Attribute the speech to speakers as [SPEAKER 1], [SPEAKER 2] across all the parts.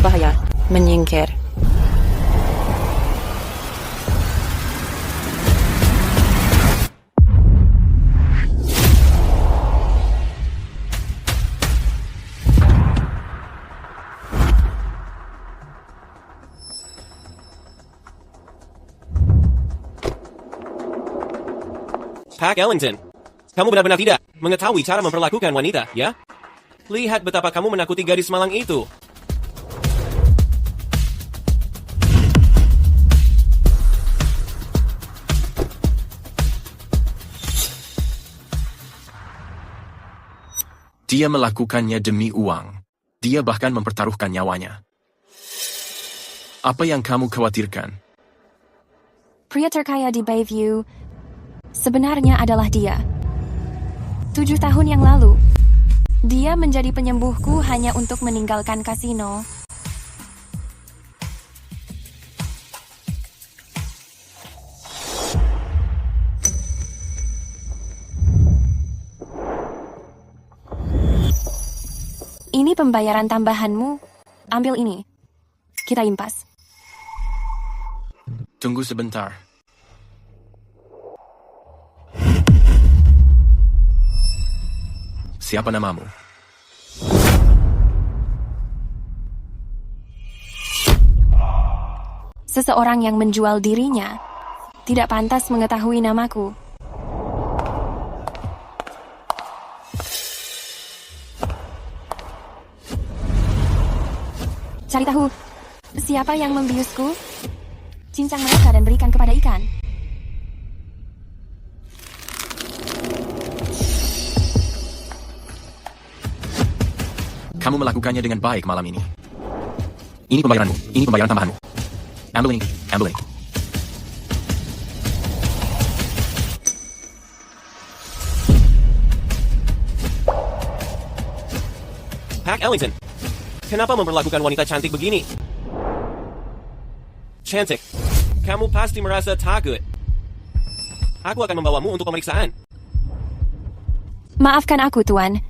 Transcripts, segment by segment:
[SPEAKER 1] berbahaya. Menyingkir.
[SPEAKER 2] Pak Ellington, kamu benar-benar tidak mengetahui cara memperlakukan wanita, ya? Lihat betapa kamu menakuti gadis malang itu.
[SPEAKER 3] Dia melakukannya demi uang. Dia bahkan mempertaruhkan nyawanya. Apa yang kamu khawatirkan?
[SPEAKER 4] Pria terkaya di Bayview sebenarnya adalah dia. 7 tahun yang lalu, dia menjadi penyembuhku hanya untuk meninggalkan kasino. Ini pembayaran tambahanmu. Ambil ini. Kita impas.
[SPEAKER 3] Tunggu sebentar. Siapa namamu?
[SPEAKER 4] Seseorang yang menjual dirinya tidak pantas mengetahui namaku. Cari tahu siapa yang membiusku? Cincang mereka dan berikan kepada ikan.
[SPEAKER 3] Kamu melakukannya dengan baik malam ini. Ini pembayaranmu. Ini pembayaran tambahanmu. Ambil ini. Ambil ini.
[SPEAKER 2] Pak Ellington, kenapa memperlakukan wanita cantik begini? Cantik, kamu pasti merasa takut. Aku akan membawamu untuk pemeriksaan.
[SPEAKER 4] Maafkan aku, Tuan.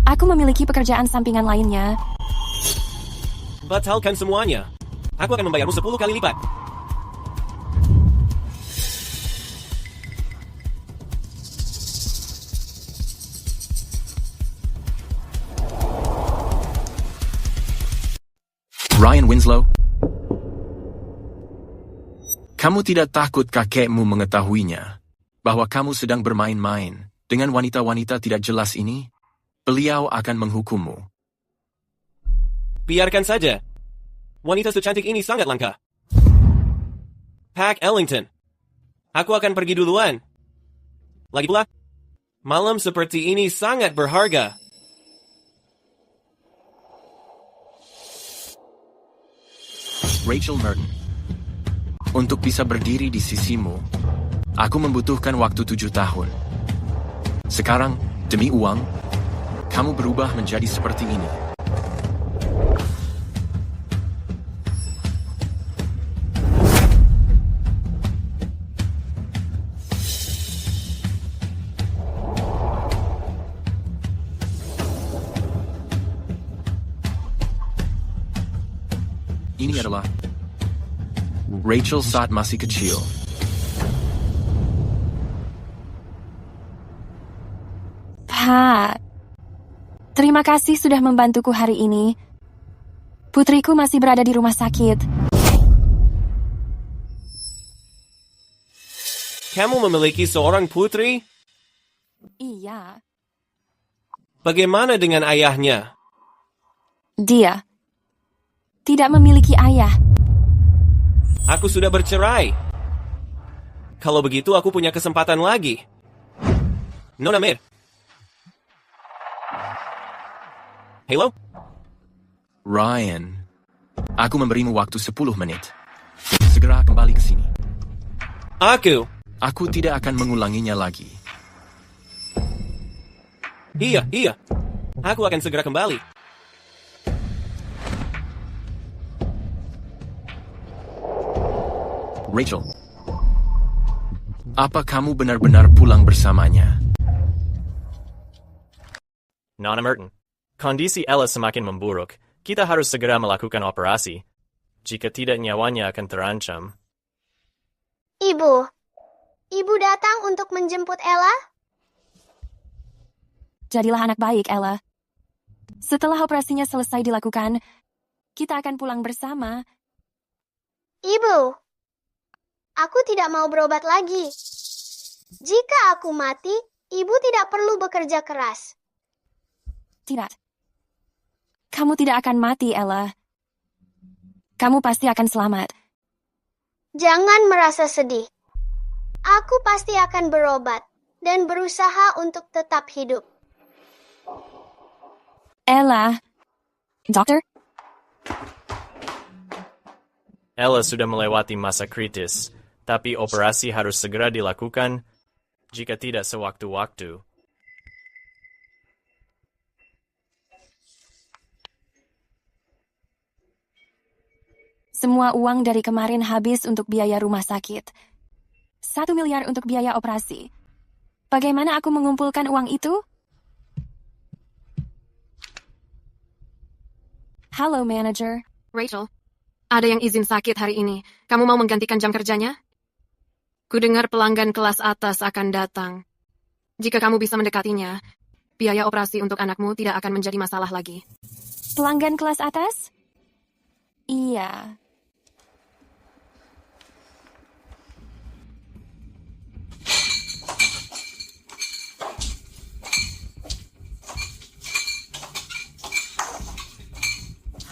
[SPEAKER 4] Aku memiliki pekerjaan sampingan lainnya.
[SPEAKER 2] Batalkan semuanya. Aku akan membayarmu 10 kali lipat.
[SPEAKER 3] Ryan Winslow? Kamu tidak takut kakekmu mengetahuinya bahwa kamu sedang bermain-main dengan wanita-wanita tidak jelas ini? Beliau akan menghukummu.
[SPEAKER 2] Biarkan saja. Wanita secantik ini sangat langka. Pak Ellington, aku akan pergi duluan. Lagi pula, malam seperti ini sangat berharga.
[SPEAKER 3] Rachel Merton. Untuk bisa berdiri di sisimu, aku membutuhkan waktu 7 tahun. Sekarang, demi uang, kamu berubah menjadi seperti ini. Ini adalah Rachel saat masih kecil.
[SPEAKER 4] Pak, terima kasih sudah membantuku hari ini. Putriku masih berada di rumah sakit.
[SPEAKER 2] Kamu memiliki seorang putri?
[SPEAKER 4] Iya.
[SPEAKER 2] Bagaimana dengan ayahnya?
[SPEAKER 4] Dia tidak memiliki ayah.
[SPEAKER 2] Aku sudah bercerai. Kalau begitu aku punya kesempatan lagi. Nona Mir. Halo?
[SPEAKER 3] Ryan, aku memberimu waktu 10 menit. Segera kembali ke sini. Aku tidak akan mengulanginya lagi.
[SPEAKER 2] Iya. Aku akan segera kembali.
[SPEAKER 3] Rachel, apa kamu benar-benar pulang bersamanya?
[SPEAKER 5] Nona Merton, kondisi Ella semakin memburuk.
[SPEAKER 3] Kita harus segera melakukan operasi. Jika tidak, nyawanya akan terancam.
[SPEAKER 1] Ibu datang untuk menjemput Ella?
[SPEAKER 4] Jadilah anak baik, Ella. Setelah operasinya selesai dilakukan, kita akan pulang bersama.
[SPEAKER 1] Ibu, aku tidak mau berobat lagi. Jika aku mati, ibu tidak perlu bekerja keras.
[SPEAKER 4] Tidak. Kamu tidak akan mati, Ella. Kamu pasti akan selamat.
[SPEAKER 1] Jangan merasa sedih. Aku pasti akan berobat dan berusaha untuk tetap hidup.
[SPEAKER 4] Ella. Dokter?
[SPEAKER 3] Ella sudah melewati masa kritis, tapi operasi harus segera dilakukan jika tidak sewaktu-waktu.
[SPEAKER 4] Semua uang dari kemarin habis untuk biaya rumah sakit. 1 miliar untuk biaya operasi. Bagaimana aku mengumpulkan uang itu? Halo, manager.
[SPEAKER 5] Rachel, ada yang izin sakit hari ini. Kamu mau menggantikan jam kerjanya? Kudengar pelanggan kelas atas akan datang. Jika kamu bisa mendekatinya, biaya operasi untuk anakmu tidak akan menjadi masalah lagi.
[SPEAKER 4] Pelanggan kelas atas? Iya.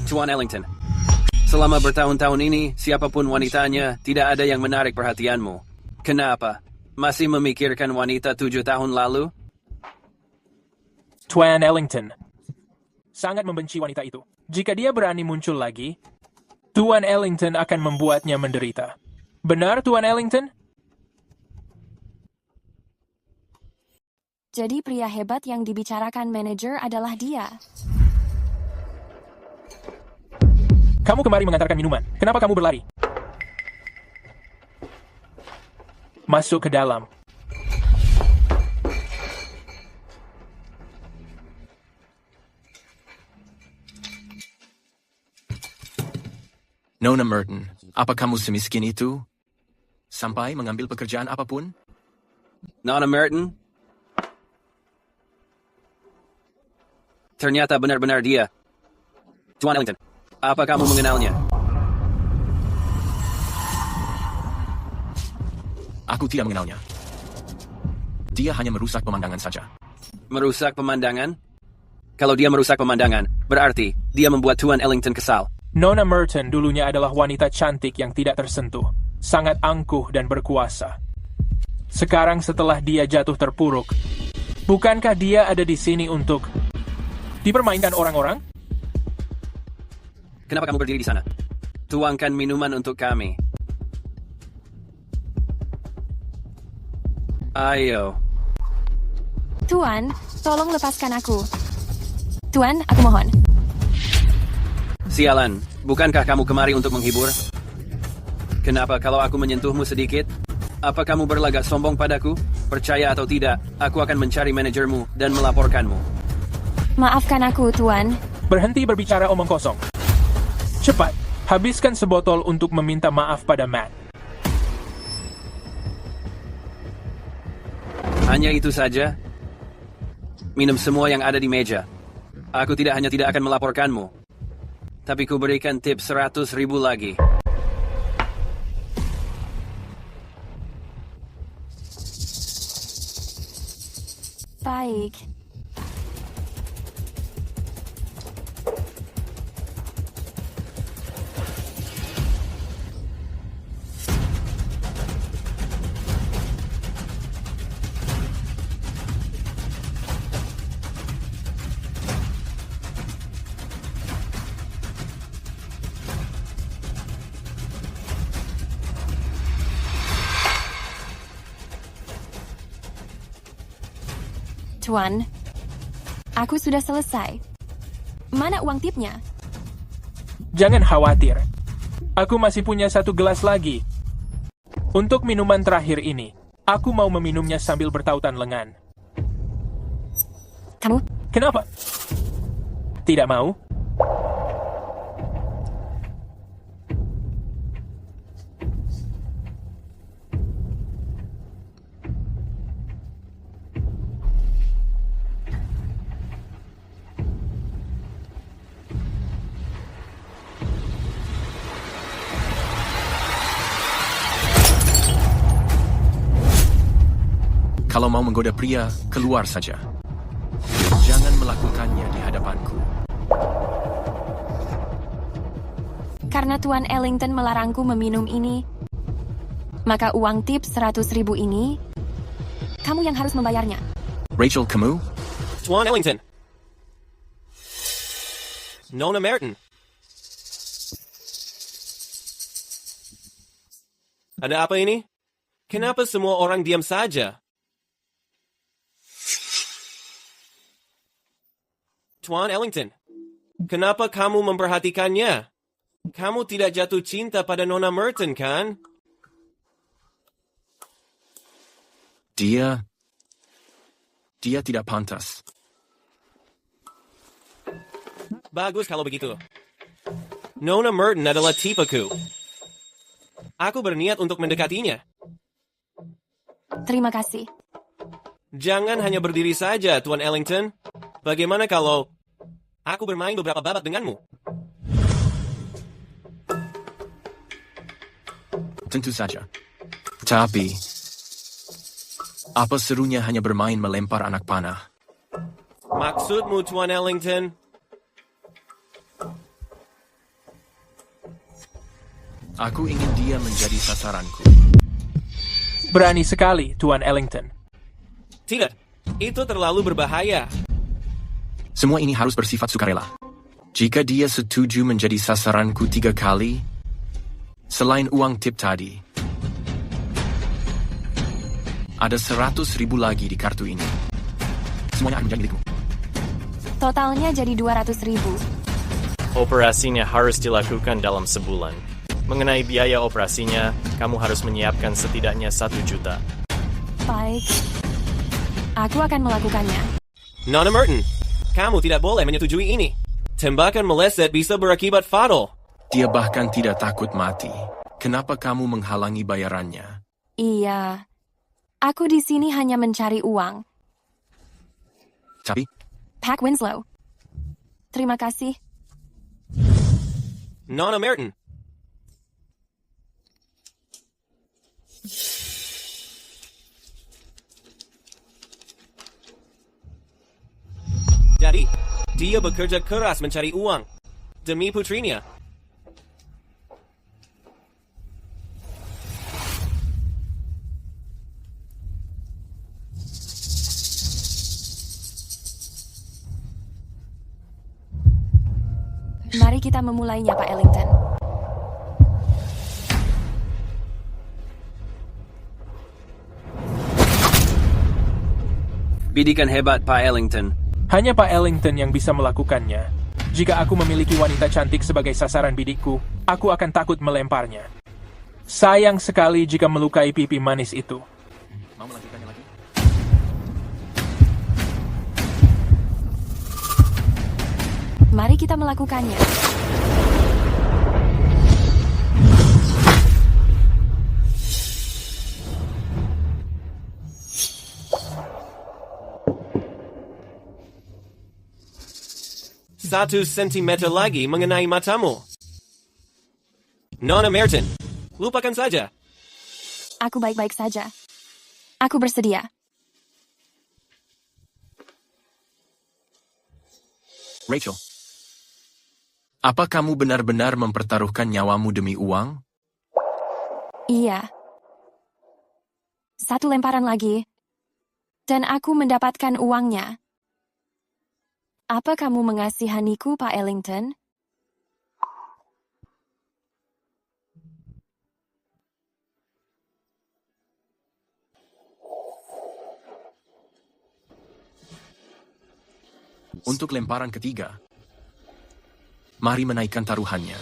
[SPEAKER 2] Tuan Ellington, selama bertahun-tahun ini, siapapun wanitanya, tidak ada yang menarik perhatianmu. Kenapa? Masih memikirkan wanita 7 tahun lalu?
[SPEAKER 6] Tuan Ellington sangat membenci wanita itu. Jika dia berani muncul lagi, Tuan Ellington akan membuatnya menderita. Benar, Tuan Ellington?
[SPEAKER 4] Jadi pria hebat yang dibicarakan manajer adalah dia.
[SPEAKER 6] Kamu kemari mengantarkan minuman. Kenapa kamu berlari? Masuk ke dalam.
[SPEAKER 3] Nona Merton, apa kamu semiskin itu? Sampai mengambil pekerjaan apapun?
[SPEAKER 2] Nona Merton? Ternyata benar-benar dia. Tuan Ellington, apa kamu mengenalnya?
[SPEAKER 3] Aku tidak mengenalnya. Dia hanya merusak pemandangan saja.
[SPEAKER 2] Merusak pemandangan? Kalau dia merusak pemandangan, berarti dia membuat Tuan Ellington kesal.
[SPEAKER 6] Nona Merton dulunya adalah wanita cantik yang tidak tersentuh, sangat angkuh dan berkuasa. Sekarang setelah dia jatuh terpuruk, bukankah dia ada di sini untuk dipermainkan orang-orang?
[SPEAKER 2] Kenapa kamu berdiri di sana? Tuangkan minuman untuk kami. Ayo.
[SPEAKER 4] Tuan, tolong lepaskan aku. Tuan, aku mohon.
[SPEAKER 2] Sialan, bukankah kamu kemari untuk menghibur? Kenapa kalau aku menyentuhmu sedikit? Apa kamu berlagak sombong padaku? Percaya atau tidak, aku akan mencari manajermu dan melaporkanmu.
[SPEAKER 4] Maafkan aku, Tuan.
[SPEAKER 6] Berhenti berbicara omong kosong. Cepat, habiskan sebotol untuk meminta maaf pada Matt.
[SPEAKER 2] Hanya itu saja? Minum semua yang ada di meja. Aku tidak akan melaporkanmu, tapi ku berikan tip 100.000 lagi.
[SPEAKER 4] Baik. Tuan, aku sudah selesai. Mana uang tipnya?
[SPEAKER 6] Jangan khawatir. Aku masih punya 1 gelas lagi. Untuk minuman terakhir ini, aku mau meminumnya sambil bertautan lengan.
[SPEAKER 4] Kamu?
[SPEAKER 6] Kenapa? Tidak mau?
[SPEAKER 3] Kalau mau menggoda pria, keluar saja. Jangan melakukannya di hadapanku.
[SPEAKER 4] Karena Tuan Ellington melarangku meminum ini, maka uang tip 100.000 ini, kamu yang harus membayarnya.
[SPEAKER 3] Rachel, kamu?
[SPEAKER 2] Tuan Ellington. Nona Merton. Ada apa ini? Kenapa semua orang diam saja? Tuan Ellington, kenapa kamu memperhatikannya? Kamu tidak jatuh cinta pada Nona Merton, kan?
[SPEAKER 3] Dia tidak pantas.
[SPEAKER 2] Bagus kalau begitu. Nona Merton adalah tipeku. Aku berniat untuk mendekatinya.
[SPEAKER 4] Terima kasih.
[SPEAKER 2] Jangan hanya berdiri saja, Tuan Ellington. Bagaimana kalau aku bermain beberapa babak denganmu?
[SPEAKER 3] Tentu saja. Tapi, apa serunya hanya bermain melempar anak panah?
[SPEAKER 2] Maksudmu, Tuan Ellington?
[SPEAKER 3] Aku ingin dia menjadi sasaranku.
[SPEAKER 6] Berani sekali, Tuan Ellington.
[SPEAKER 2] Tidak, itu terlalu berbahaya.
[SPEAKER 3] Semua ini harus bersifat sukarela. Jika dia setuju menjadi sasaranku 3 kali, selain uang tip tadi, ada 100.000 lagi di kartu ini. Semuanya akan menjadi milikmu.
[SPEAKER 4] Totalnya jadi 200.000.
[SPEAKER 7] Operasinya harus dilakukan dalam sebulan. Mengenai biaya operasinya, kamu harus menyiapkan setidaknya 1 juta.
[SPEAKER 4] Baik. Aku akan melakukannya.
[SPEAKER 2] Nona Merton, kamu tidak boleh menyetujui ini. Tembakan meleset bisa berakibat fatal.
[SPEAKER 3] Dia bahkan tidak takut mati. Kenapa kamu menghalangi bayarannya?
[SPEAKER 4] Iya. Aku di sini hanya mencari uang.
[SPEAKER 3] Tapi,
[SPEAKER 4] Pak Winslow. Terima kasih.
[SPEAKER 2] Nona Merton. Jadi, dia bekerja keras mencari uang demi putrinya.
[SPEAKER 4] Mari kita memulainya, Pak Ellington.
[SPEAKER 2] Bidikan hebat, Pak Ellington.
[SPEAKER 6] Hanya Pak Ellington yang bisa melakukannya. Jika aku memiliki wanita cantik sebagai sasaran bidikku, aku akan takut melemparnya. Sayang sekali jika melukai pipi manis itu.
[SPEAKER 3] mau melanjutkannya lagi?
[SPEAKER 4] Mari kita melakukannya.
[SPEAKER 2] Satu sentimeter lagi mengenai matamu. Nona Merton, lupakan saja.
[SPEAKER 4] Aku baik-baik saja. Aku bersedia.
[SPEAKER 3] Rachel, apa kamu benar-benar mempertaruhkan nyawamu demi uang?
[SPEAKER 4] Iya. Satu lemparan lagi. Dan aku mendapatkan uangnya. Apa kamu mengasihaniku, Pak Ellington?
[SPEAKER 3] Untuk lemparan ketiga, mari menaikkan taruhannya.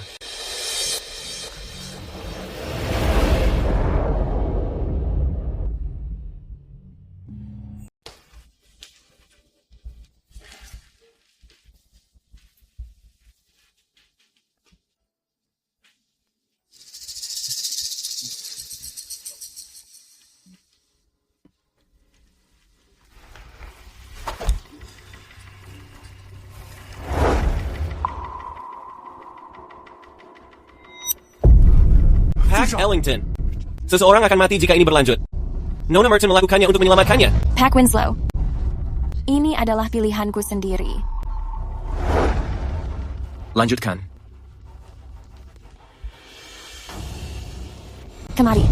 [SPEAKER 2] Pak Ellington, seseorang akan mati jika ini berlanjut.
[SPEAKER 7] Nona Merton melakukannya untuk menyelamatkannya.
[SPEAKER 4] Pak Winslow, ini adalah pilihanku sendiri.
[SPEAKER 3] Lanjutkan.
[SPEAKER 4] Kemari.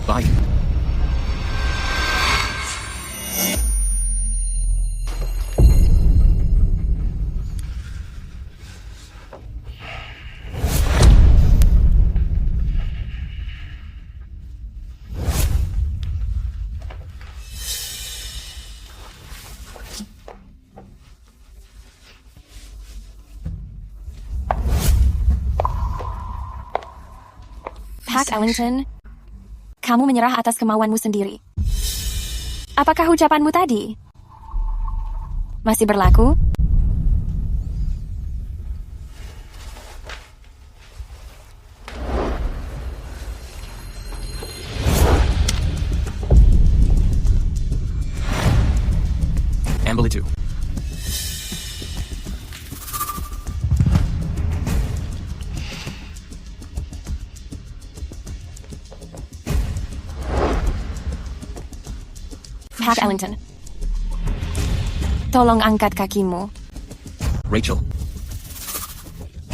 [SPEAKER 3] Baik.
[SPEAKER 4] Pak Ellington, kamu menyerah atas kemauanmu sendiri. Apakah ucapanmu tadi masih berlaku?
[SPEAKER 3] Ambil itu.
[SPEAKER 4] Pak Ellington, tolong angkat kakimu.
[SPEAKER 3] Rachel,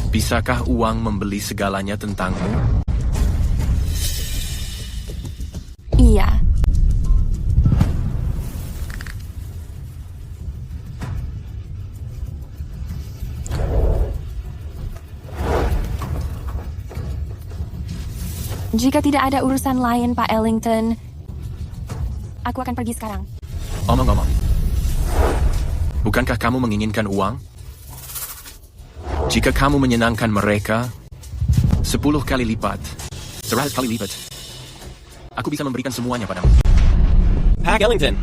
[SPEAKER 3] bisakah uang membeli segalanya tentangmu?
[SPEAKER 4] Iya. Jika tidak ada urusan lain, Pak Ellington, aku akan pergi sekarang.
[SPEAKER 3] Omong-omong, bukankah kamu menginginkan uang? Jika kamu menyenangkan mereka 10 kali lipat, 100 kali lipat, aku bisa memberikan semuanya padamu.
[SPEAKER 7] Pak Ellington,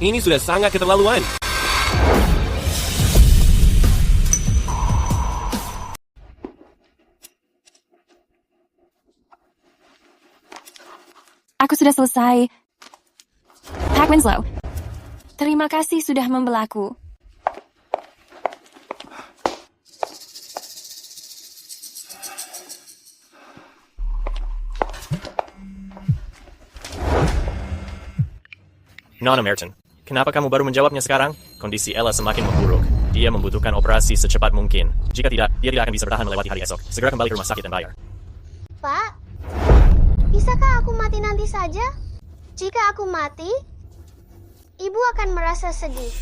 [SPEAKER 7] ini sudah sangat keterlaluan.
[SPEAKER 4] Aku sudah selesai. Pak Winslow, terima kasih sudah membelaku.
[SPEAKER 7] Nona Merton, kenapa kamu baru menjawabnya sekarang? Kondisi Ella semakin memburuk. Dia membutuhkan operasi secepat mungkin. Jika tidak, dia tidak akan bisa bertahan melewati hari esok. Segera kembali ke rumah sakit dan bayar.
[SPEAKER 1] Pak, bisakah aku mati nanti saja? Jika aku mati, Ibu akan merasa sedih.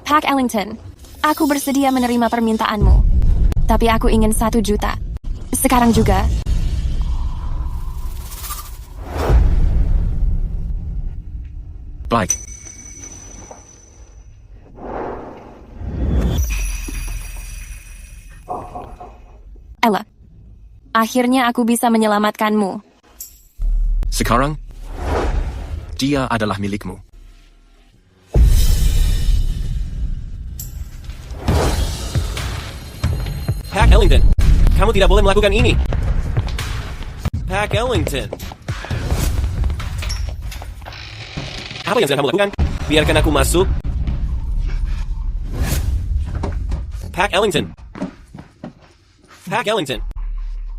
[SPEAKER 4] Pak Ellington, aku bersedia menerima permintaanmu. Tapi aku ingin 1 juta. Sekarang juga.
[SPEAKER 3] Baik.
[SPEAKER 4] Ella, akhirnya aku bisa menyelamatkanmu.
[SPEAKER 3] Sekarang, dia adalah milikmu.
[SPEAKER 7] Pak Ellington, kamu tidak boleh melakukan ini. Pak Ellington. Apa yang sedang kamu lakukan? Biarkan aku masuk. Pak Ellington. Pak Ellington.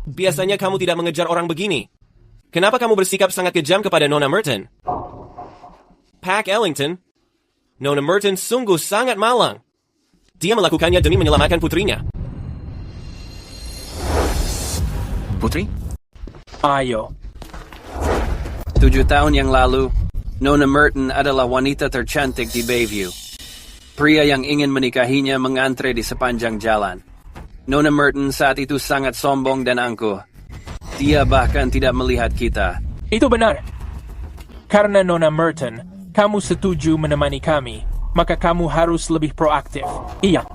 [SPEAKER 7] Biasanya kamu tidak mengejar orang begini. Kenapa kamu bersikap sangat kejam kepada Nona Merton? Pak Ellington. Nona Merton sungguh sangat malang. Dia melakukannya demi menyelamatkan putrinya.
[SPEAKER 3] Putri?
[SPEAKER 6] Ayo.
[SPEAKER 2] 7 tahun yang lalu, Nona Merton adalah wanita tercantik di Bayview. Pria yang ingin menikahinya mengantre di sepanjang jalan. Nona Merton saat itu sangat sombong dan angkuh. Dia bahkan tidak melihat kita.
[SPEAKER 6] Itu benar. Karena Nona Merton, kamu setuju menemani kami, maka kamu harus lebih proaktif. Iya.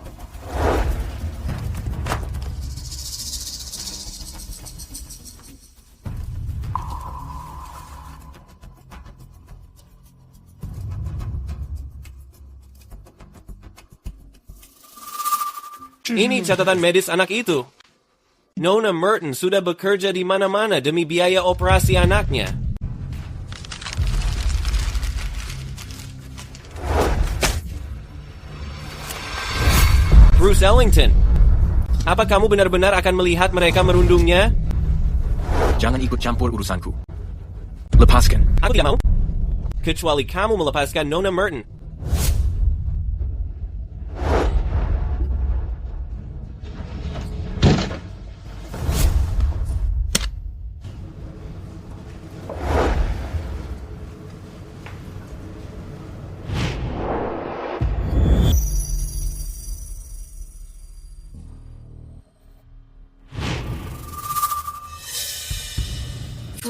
[SPEAKER 7] Ini catatan medis anak itu. Nona Merton sudah bekerja di mana-mana demi biaya operasi anaknya. Bruce Ellington, Apa kamu benar-benar akan melihat mereka merundungnya?
[SPEAKER 3] Jangan ikut campur urusanku. Lepaskan.
[SPEAKER 7] Aku tidak mau. Kecuali kamu melepaskan Nona Merton.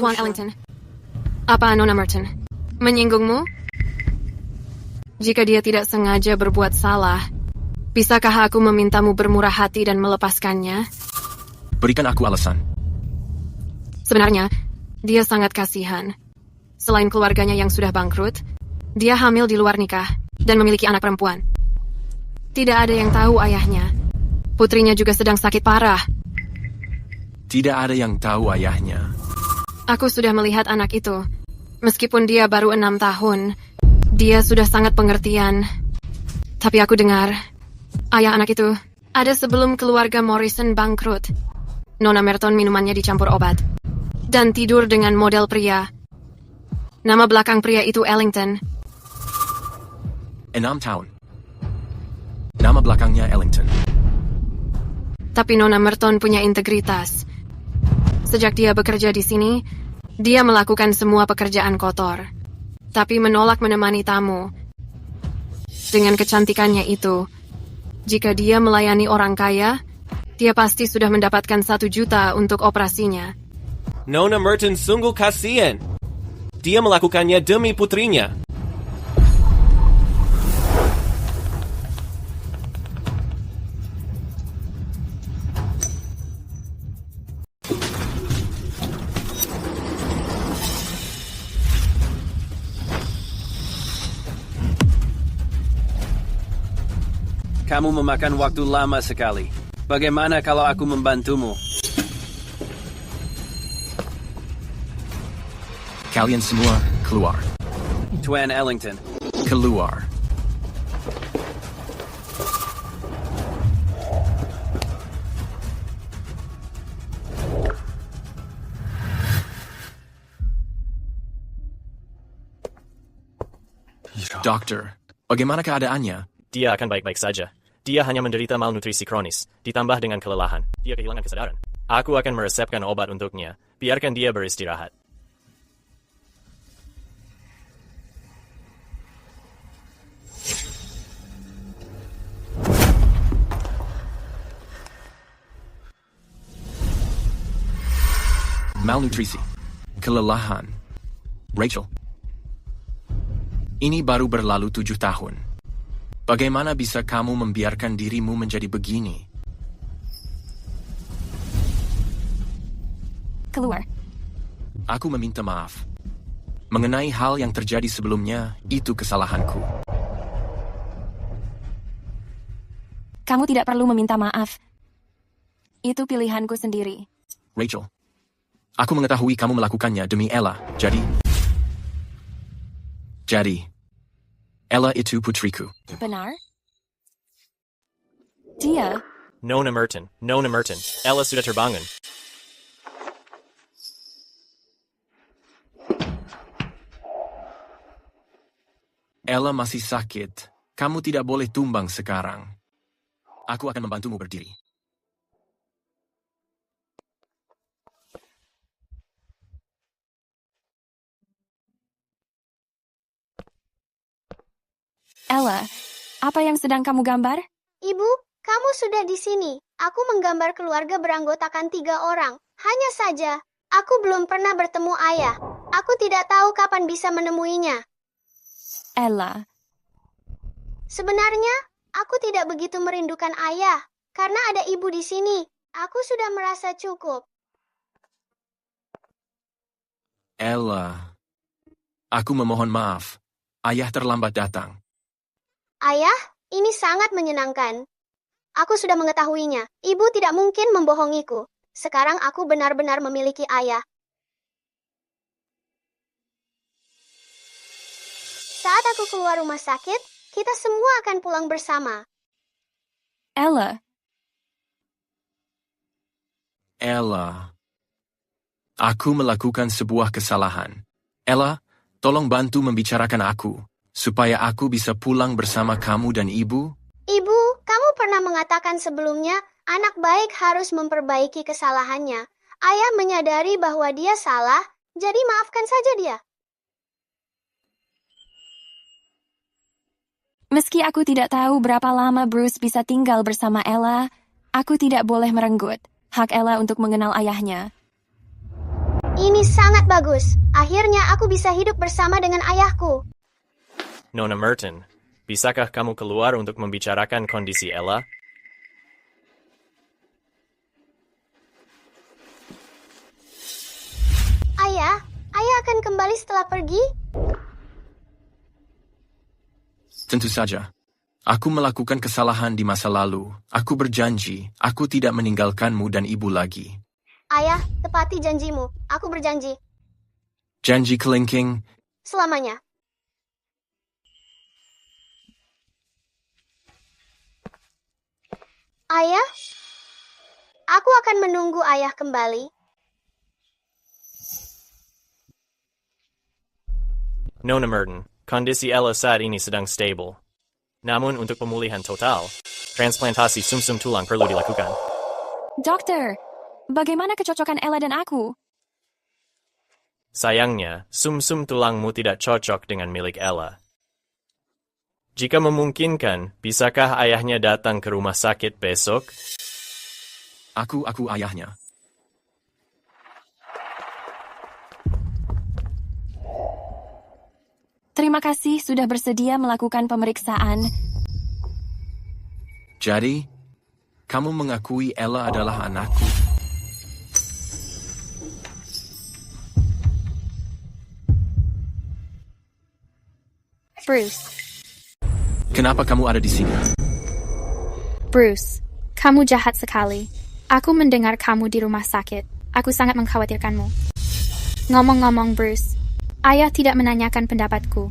[SPEAKER 5] Tuan Ellington. Apa Nona Merton? Menyinggungmu? Jika dia tidak sengaja berbuat salah, bisakah aku memintamu bermurah hati dan melepaskannya?
[SPEAKER 3] Berikan aku alasan.
[SPEAKER 5] Sebenarnya, dia sangat kasihan. Selain keluarganya yang sudah bangkrut, dia hamil di luar nikah dan memiliki anak perempuan. Tidak ada yang tahu ayahnya. Putrinya juga sedang sakit parah.
[SPEAKER 3] Tidak ada yang tahu ayahnya.
[SPEAKER 5] Aku sudah melihat anak itu. Meskipun dia baru 6 tahun, dia sudah sangat pengertian. Tapi aku dengar, ayah anak itu ada sebelum keluarga Morrison bangkrut. Nona Merton minumannya dicampur obat. Dan tidur dengan model pria. Nama belakang pria itu Ellington.
[SPEAKER 3] 6 tahun. Nama belakangnya Ellington.
[SPEAKER 5] Tapi Nona Merton punya integritas. Sejak dia bekerja di sini, dia melakukan semua pekerjaan kotor. Tapi menolak menemani tamu. Dengan kecantikannya itu, jika dia melayani orang kaya, dia pasti sudah mendapatkan 1 juta untuk operasinya.
[SPEAKER 7] Nona Merton sungguh kasihan. Dia melakukannya demi putrinya.
[SPEAKER 2] Kamu memakan waktu lama sekali. Bagaimana kalau aku membantumu?
[SPEAKER 3] Kalian semua keluar.
[SPEAKER 2] Tuan Ellington.
[SPEAKER 3] Keluar. Dokter, bagaimana keadaannya?
[SPEAKER 8] Dia akan baik-baik saja. Dia hanya menderita malnutrisi kronis, ditambah dengan kelelahan. Dia kehilangan kesadaran. Aku akan meresepkan obat untuknya. Biarkan dia beristirahat.
[SPEAKER 3] Malnutrisi. Kelelahan. Rachel. Ini baru berlalu 7 tahun. Bagaimana bisa kamu membiarkan dirimu menjadi begini?
[SPEAKER 4] Keluar.
[SPEAKER 3] Aku meminta maaf. Mengenai hal yang terjadi sebelumnya, itu kesalahanku.
[SPEAKER 4] Kamu tidak perlu meminta maaf. Itu pilihanku sendiri.
[SPEAKER 3] Rachel, aku mengetahui kamu melakukannya demi Ella, jadi, Ella itu putriku.
[SPEAKER 4] Benar? Dia?
[SPEAKER 8] Nona Merton. Ella sudah terbangun.
[SPEAKER 3] Ella masih sakit. Kamu tidak boleh tumbang sekarang. Aku akan membantumu berdiri.
[SPEAKER 4] Ella, apa yang sedang kamu gambar?
[SPEAKER 1] Ibu, kamu sudah di sini. Aku menggambar keluarga beranggotakan 3 orang. Hanya saja, aku belum pernah bertemu ayah. Aku tidak tahu kapan bisa menemuinya.
[SPEAKER 4] Ella,
[SPEAKER 1] Sebenarnya, aku tidak begitu merindukan ayah. Karena ada ibu di sini. Aku sudah merasa cukup.
[SPEAKER 3] Ella, aku memohon maaf. Ayah terlambat datang.
[SPEAKER 1] Ayah, ini sangat menyenangkan. Aku sudah mengetahuinya. Ibu tidak mungkin membohongiku. Sekarang aku benar-benar memiliki ayah. Saat aku keluar rumah sakit, kita semua akan pulang bersama.
[SPEAKER 4] Ella,
[SPEAKER 3] Ella. Aku melakukan sebuah kesalahan. Ella, tolong bantu membicarakan aku, supaya aku bisa pulang bersama kamu dan ibu.
[SPEAKER 1] Ibu, kamu pernah mengatakan sebelumnya, anak baik harus memperbaiki kesalahannya. Ayah menyadari bahwa dia salah, jadi maafkan saja dia.
[SPEAKER 4] Meski aku tidak tahu berapa lama Bruce bisa tinggal bersama Ella, aku tidak boleh merenggut hak Ella untuk mengenal ayahnya.
[SPEAKER 1] Ini sangat bagus. Akhirnya aku bisa hidup bersama dengan ayahku.
[SPEAKER 8] Nona Merton, bisakah kamu keluar untuk membicarakan kondisi Ella?
[SPEAKER 1] Ayah akan kembali setelah pergi?
[SPEAKER 3] Tentu saja. Aku melakukan kesalahan di masa lalu. Aku berjanji, aku tidak meninggalkanmu dan ibu lagi.
[SPEAKER 1] Ayah, tepati janjimu. Aku berjanji.
[SPEAKER 3] Janji kelingking.
[SPEAKER 1] Selamanya. Ayah? Aku akan menunggu ayah kembali.
[SPEAKER 8] Nona Merton, kondisi Ella saat ini sedang stabil. Namun untuk pemulihan total, transplantasi sumsum tulang perlu dilakukan.
[SPEAKER 4] Dokter, bagaimana kecocokan Ella dan aku?
[SPEAKER 8] Sayangnya, sumsum tulangmu tidak cocok dengan milik Ella. Jika memungkinkan, bisakah ayahnya datang ke rumah sakit besok?
[SPEAKER 3] Aku ayahnya.
[SPEAKER 4] Terima kasih sudah bersedia melakukan pemeriksaan.
[SPEAKER 3] Jadi, kamu mengakui Ella adalah anakku.
[SPEAKER 9] Bruce.
[SPEAKER 3] Kenapa kamu ada di sini?
[SPEAKER 9] Bruce, kamu jahat sekali. Aku mendengar kamu di rumah sakit. Aku sangat mengkhawatirkanmu. Ngomong-ngomong, Bruce, ayah tidak menanyakan pendapatku.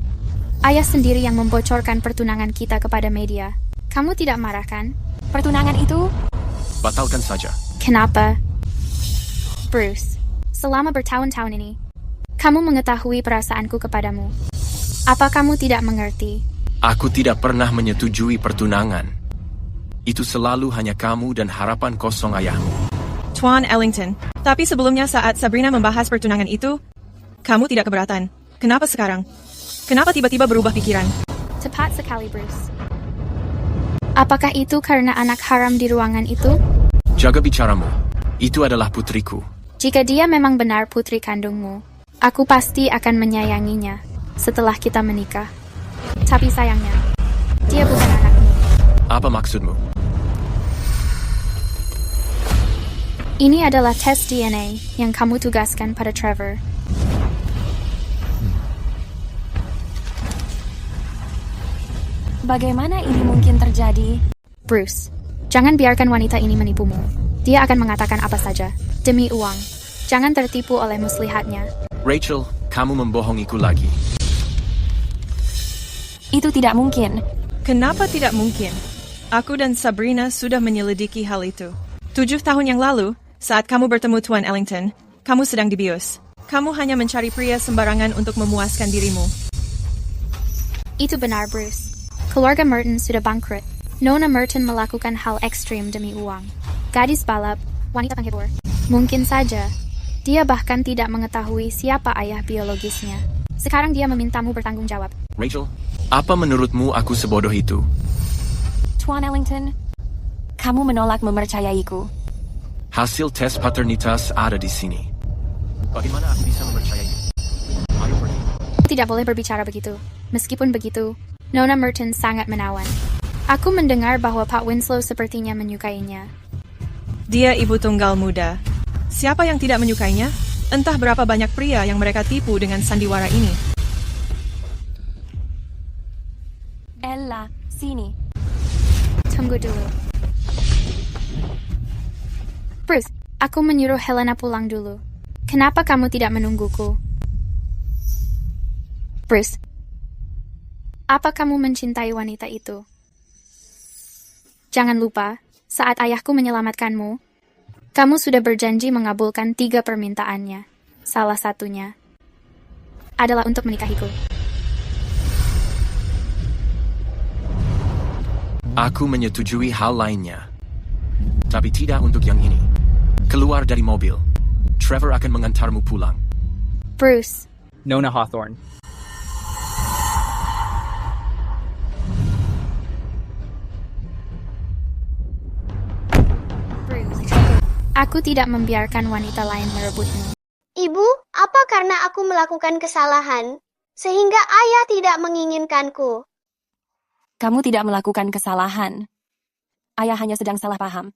[SPEAKER 9] Ayah sendiri yang membocorkan pertunangan kita kepada media. Kamu tidak marah, kan?
[SPEAKER 4] Pertunangan itu?
[SPEAKER 3] Batalkan saja.
[SPEAKER 9] Kenapa? Bruce, selama bertahun-tahun ini, kamu mengetahui perasaanku kepadamu. Apa kamu tidak mengerti?
[SPEAKER 3] Aku tidak pernah menyetujui pertunangan. Itu selalu hanya kamu dan harapan kosong ayahmu.
[SPEAKER 10] Tuan Ellington, tapi sebelumnya saat Sabrina membahas pertunangan itu, kamu tidak keberatan. Kenapa sekarang? Kenapa tiba-tiba berubah pikiran?
[SPEAKER 9] Tepat sekali, Bruce. Apakah itu karena anak haram di ruangan itu?
[SPEAKER 3] Jaga bicaramu. Itu adalah putriku.
[SPEAKER 9] Jika dia memang benar putri kandungmu, aku pasti akan menyayanginya setelah kita menikah. Tapi sayangnya, dia bukan anakmu.
[SPEAKER 3] Apa maksudmu?
[SPEAKER 9] Ini adalah tes DNA yang kamu tugaskan pada Trevor.
[SPEAKER 4] Bagaimana ini mungkin terjadi?
[SPEAKER 9] Bruce, jangan biarkan wanita ini menipumu. Dia akan mengatakan apa saja, demi uang. Jangan tertipu oleh muslihatnya.
[SPEAKER 3] Rachel, kamu membohongiku lagi.
[SPEAKER 4] Itu tidak mungkin.
[SPEAKER 10] Kenapa tidak mungkin? Aku dan Sabrina sudah menyelidiki hal itu. 7 tahun yang lalu, saat kamu bertemu Tuan Ellington, kamu sedang dibius. Kamu hanya mencari pria sembarangan untuk memuaskan dirimu.
[SPEAKER 9] Itu benar, Bruce. Keluarga Merton sudah bangkrut. Nona Merton melakukan hal ekstrim demi uang. Gadis balap, wanita penghibur. Mungkin saja, dia bahkan tidak mengetahui siapa ayah biologisnya. Sekarang dia memintamu bertanggung jawab.
[SPEAKER 3] Rachel, apa menurutmu aku sebodoh itu?
[SPEAKER 4] Tuan Ellington, kamu menolak mempercayaiku.
[SPEAKER 3] Hasil tes paternitas ada di sini. Bagaimana aku bisa mempercayaimu? Ayo pergi.
[SPEAKER 9] Tidak boleh berbicara begitu. Meskipun begitu, Nona Merton sangat menawan. Aku mendengar bahwa Pak Winslow sepertinya menyukainya.
[SPEAKER 10] Dia ibu tunggal muda. Siapa yang tidak menyukainya? Entah berapa banyak pria yang mereka tipu dengan sandiwara ini.
[SPEAKER 4] Ella, sini.
[SPEAKER 9] Tunggu dulu. Bruce, aku menyuruh Helena pulang dulu. Kenapa kamu tidak menungguku? Bruce, apa kamu mencintai wanita itu? Jangan lupa, saat ayahku menyelamatkanmu, Kamu sudah berjanji mengabulkan 3 permintaannya. Salah satunya adalah untuk menikahiku.
[SPEAKER 3] Aku menyetujui hal lainnya. Tapi tidak untuk yang ini. Keluar dari mobil. Trevor akan mengantarmu pulang.
[SPEAKER 9] Bruce,
[SPEAKER 11] Nona Hawthorne.
[SPEAKER 9] aku tidak membiarkan wanita lain merebutmu.
[SPEAKER 1] Ibu, apa karena aku melakukan kesalahan, sehingga ayah tidak menginginkanku?
[SPEAKER 4] Kamu tidak melakukan kesalahan. Ayah hanya sedang salah paham.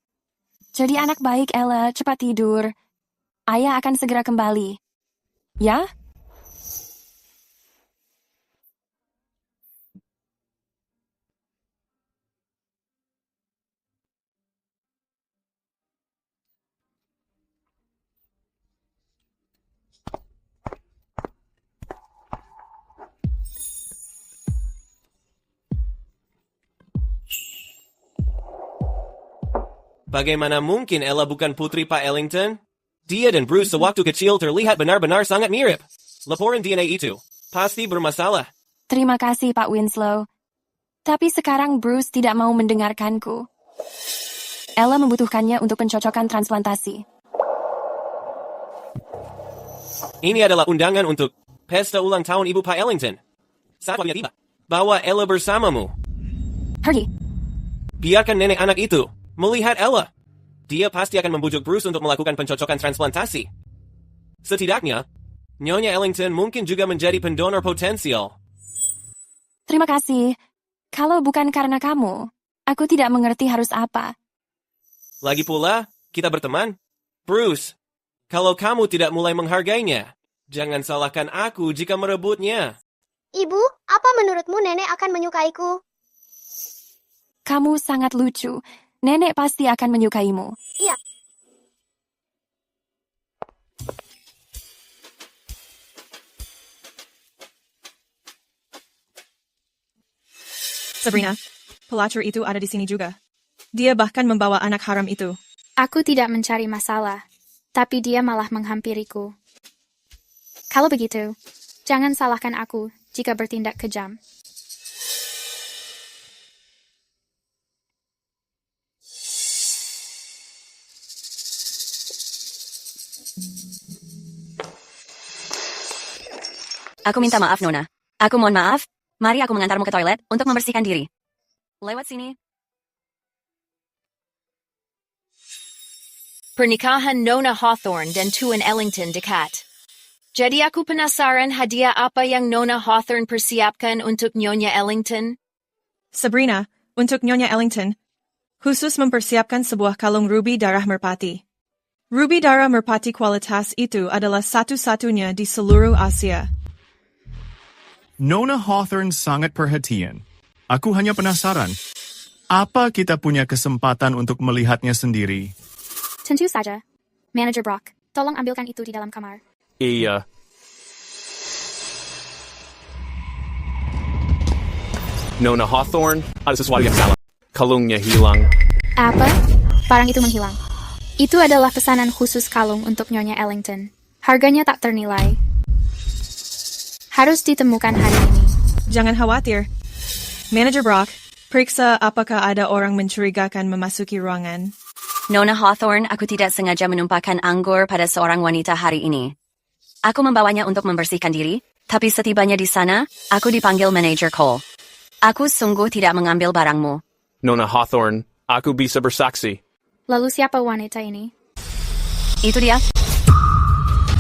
[SPEAKER 4] Jadi anak baik, Ella, cepat tidur. Ayah akan segera kembali. Ya?
[SPEAKER 7] Bagaimana mungkin Ella bukan putri Pak Ellington? Dia dan Bruce sewaktu kecil terlihat benar-benar sangat mirip. Laporan DNA itu pasti bermasalah.
[SPEAKER 4] Terima kasih, Pak Winslow. Tapi sekarang Bruce tidak mau mendengarkanku. Ella membutuhkannya untuk pencocokan transplantasi.
[SPEAKER 7] Ini adalah undangan untuk pesta ulang tahun Ibu Pak Ellington. Saat waktunya tiba, bawa Ella bersamamu.
[SPEAKER 4] Pergi.
[SPEAKER 7] Biarkan nenek anak itu melihat Ella. Dia pasti akan membujuk Bruce untuk melakukan pencocokan transplantasi. Setidaknya, Nyonya Ellington mungkin juga menjadi pendonor potensial.
[SPEAKER 4] Terima kasih. Kalau bukan karena kamu, aku tidak mengerti harus apa.
[SPEAKER 7] Lagi pula, kita berteman. Bruce, kalau kamu tidak mulai menghargainya, jangan salahkan aku jika merebutnya.
[SPEAKER 1] Ibu, apa menurutmu nenek akan menyukaiku?
[SPEAKER 4] Kamu sangat lucu. Nenek pasti akan menyukaimu.
[SPEAKER 1] Iya.
[SPEAKER 10] Sabrina, pelacur itu ada di sini juga. Dia bahkan membawa anak haram itu.
[SPEAKER 9] Aku tidak mencari masalah, tapi dia malah menghampiriku. Kalau begitu, jangan salahkan aku jika bertindak kejam.
[SPEAKER 12] Aku minta maaf, Nona. Aku mohon maaf. Mari aku mengantarmu ke toilet untuk membersihkan diri. Lewat sini.
[SPEAKER 13] Pernikahan Nona Hawthorne dan Tuan Ellington dekat. Jadi aku penasaran hadiah apa yang Nona Hawthorne persiapkan untuk Nyonya Ellington?
[SPEAKER 10] Sabrina, untuk Nyonya Ellington, khusus mempersiapkan sebuah kalung ruby darah merpati. Ruby darah merpati kualitas itu adalah satu-satunya di seluruh Asia.
[SPEAKER 14] Nona Hawthorne sangat perhatian. Aku hanya penasaran, apa kita punya kesempatan untuk melihatnya sendiri?
[SPEAKER 9] Tentu saja. Manager Brock, tolong ambilkan itu di dalam kamar.
[SPEAKER 3] Iya. Nona Hawthorne, ada sesuatu yang salah. Kalungnya hilang.
[SPEAKER 9] Apa? Barang itu menghilang. Itu adalah pesanan khusus kalung untuk Nyonya Ellington. Harganya tak ternilai. Harus ditemukan hari ini.
[SPEAKER 10] Jangan khawatir. Manager Brock, periksa apakah ada orang mencurigakan memasuki ruangan.
[SPEAKER 12] Nona Hawthorne, aku tidak sengaja menumpahkan anggur pada seorang wanita hari ini. Aku membawanya untuk membersihkan diri, tapi setibanya di sana, aku dipanggil Manager Cole. Aku sungguh tidak mengambil barangmu.
[SPEAKER 3] Nona Hawthorne, aku bisa bersaksi.
[SPEAKER 9] Lalu siapa wanita ini?
[SPEAKER 12] Itu dia.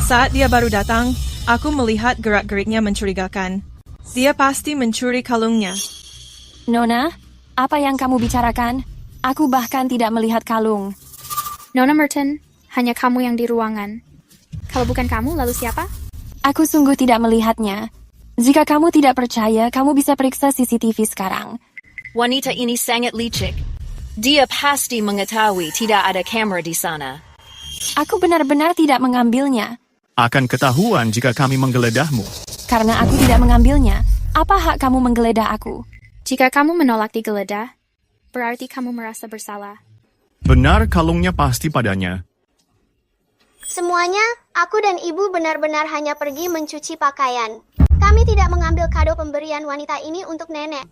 [SPEAKER 10] Saat dia baru datang, aku melihat gerak-geriknya mencurigakan. Dia pasti mencuri kalungnya.
[SPEAKER 4] Nona, apa yang kamu bicarakan? Aku bahkan tidak melihat kalung.
[SPEAKER 9] Nona Merton, hanya kamu yang di ruangan. Kalau bukan kamu, lalu siapa?
[SPEAKER 4] Aku sungguh tidak melihatnya. Jika kamu tidak percaya, kamu bisa periksa CCTV sekarang.
[SPEAKER 13] Wanita ini sangat licik. Dia pasti mengetahui tidak ada kamera di sana.
[SPEAKER 4] Aku benar-benar tidak mengambilnya.
[SPEAKER 14] Akan ketahuan jika kami menggeledahmu.
[SPEAKER 4] Karena aku tidak mengambilnya, apa hak kamu menggeledah aku?
[SPEAKER 9] Jika kamu menolak digeledah, berarti kamu merasa bersalah.
[SPEAKER 14] Benar kalungnya pasti padanya.
[SPEAKER 1] Semuanya, aku dan ibu benar-benar hanya pergi mencuci pakaian. Kami tidak mengambil kado pemberian wanita ini untuk nenek.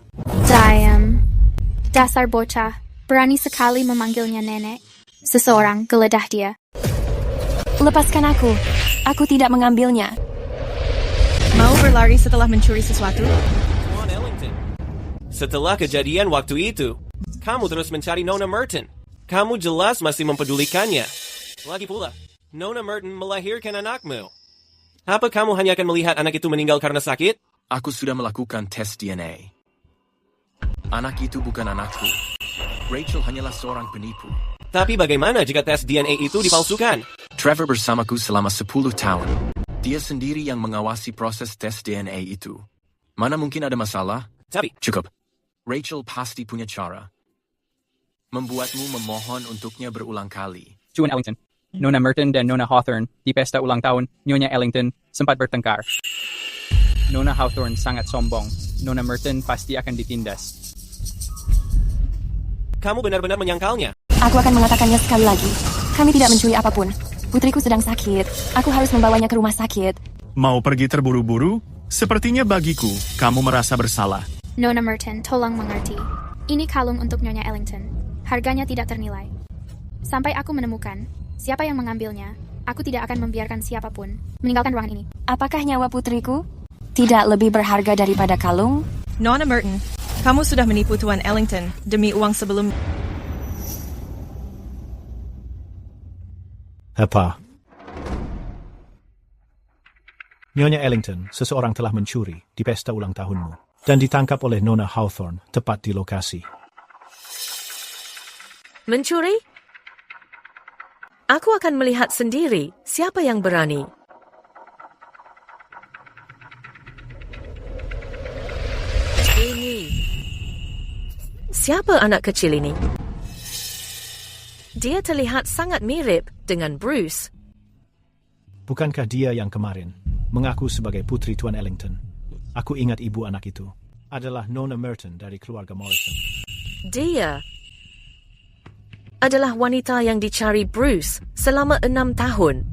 [SPEAKER 9] Diam. Dasar bocah, berani sekali memanggilnya nenek. Seseorang geledah dia.
[SPEAKER 4] Lepaskan aku. Aku tidak mengambilnya.
[SPEAKER 10] Mau berlari setelah mencuri sesuatu?
[SPEAKER 7] Tuan Ellington. Setelah kejadian waktu itu, kamu terus mencari Nona Merton. Kamu jelas masih mempedulikannya. Lagi pula, Nona Merton melahirkan anakmu. Apa kamu hanya akan melihat anak itu meninggal karena sakit?
[SPEAKER 3] Aku sudah melakukan tes DNA. Anak itu bukan anakku. Rachel hanyalah seorang penipu.
[SPEAKER 7] Tapi bagaimana jika tes DNA itu dipalsukan?
[SPEAKER 3] Trevor bersamaku selama 10 tahun. Dia sendiri yang mengawasi proses tes DNA itu. Mana mungkin ada masalah?
[SPEAKER 7] Tapi,
[SPEAKER 3] cukup. Rachel pasti punya cara. Membuatmu memohon untuknya berulang kali.
[SPEAKER 11] Tuan Ellington, Nona Merton dan Nona Hawthorne di pesta ulang tahun Nyonya Ellington sempat bertengkar. Nona Hawthorne sangat sombong. Nona Merton pasti akan ditindas.
[SPEAKER 7] Kamu benar-benar menyangkalnya.
[SPEAKER 4] Aku akan mengatakannya sekali lagi. Kami tidak mencuri apapun. Putriku sedang sakit. Aku harus membawanya ke rumah sakit.
[SPEAKER 14] Mau pergi terburu-buru? Sepertinya bagiku, kamu merasa bersalah.
[SPEAKER 9] Nona Merton, tolong mengerti. Ini kalung untuk Nyonya Ellington. Harganya tidak ternilai. Sampai aku menemukan siapa yang mengambilnya, aku tidak akan membiarkan siapapun meninggalkan ruangan ini.
[SPEAKER 4] Apakah nyawa putriku tidak lebih berharga daripada kalung?
[SPEAKER 10] Nona Merton, kamu sudah menipu Tuan Ellington demi uang sebelum...
[SPEAKER 15] Apa? Nyonya Ellington, seseorang telah mencuri di pesta ulang tahunmu dan ditangkap oleh Nona Hawthorne tepat di lokasi.
[SPEAKER 16] Mencuri? Aku akan melihat sendiri siapa yang berani. Ini. Siapa anak kecil ini? Dia terlihat sangat mirip dengan Bruce.
[SPEAKER 15] Bukankah dia yang kemarin mengaku sebagai putri Tuan Ellington? Aku ingat ibu anak itu adalah Nona Merton dari keluarga Morrison.
[SPEAKER 16] Dia adalah wanita yang dicari Bruce selama 6 tahun.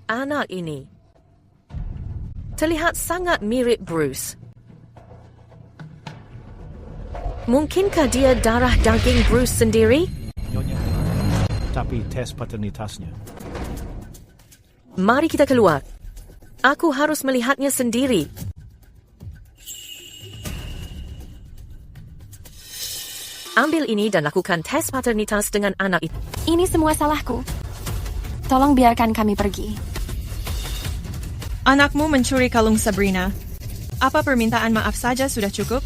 [SPEAKER 16] Anak ini terlihat sangat mirip Bruce. Mungkinkah dia darah daging Bruce sendiri?
[SPEAKER 15] Nyonya, tapi tes paternitasnya.
[SPEAKER 16] Mari kita keluar. Aku harus melihatnya sendiri. Ambil ini dan lakukan tes paternitas dengan anak itu.
[SPEAKER 4] Ini semua salahku. Tolong biarkan kami pergi.
[SPEAKER 10] Anakmu mencuri kalung Sabrina. Apa permintaan maaf saja sudah cukup?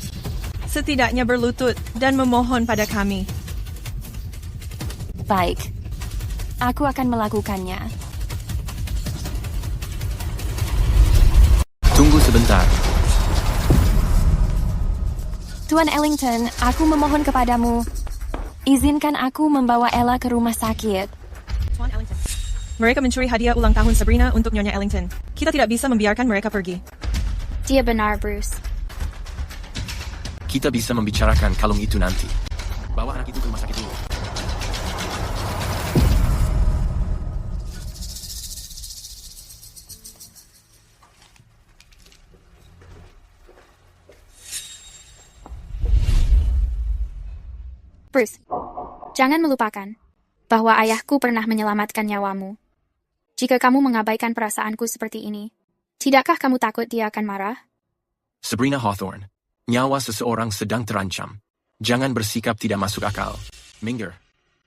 [SPEAKER 10] Setidaknya berlutut dan memohon pada kami.
[SPEAKER 4] Baik. Aku akan melakukannya.
[SPEAKER 3] Tunggu sebentar.
[SPEAKER 4] Tuan Ellington, aku memohon kepadamu. Izinkan aku membawa Ella ke rumah sakit.
[SPEAKER 10] Tuan Ellington, mereka mencuri hadiah ulang tahun Sabrina untuk Nyonya Ellington. Kita tidak bisa membiarkan mereka pergi.
[SPEAKER 9] Dia benar, Bruce.
[SPEAKER 3] Kita bisa membicarakan kalung itu nanti. Bawa anak itu ke rumah sakit dulu.
[SPEAKER 9] Bruce, jangan melupakan bahwa ayahku pernah menyelamatkan nyawamu. Jika kamu mengabaikan perasaanku seperti ini, tidakkah kamu takut dia akan marah?
[SPEAKER 3] Sabrina Hawthorne, nyawa seseorang sedang terancam. Jangan bersikap tidak masuk akal. Minggir.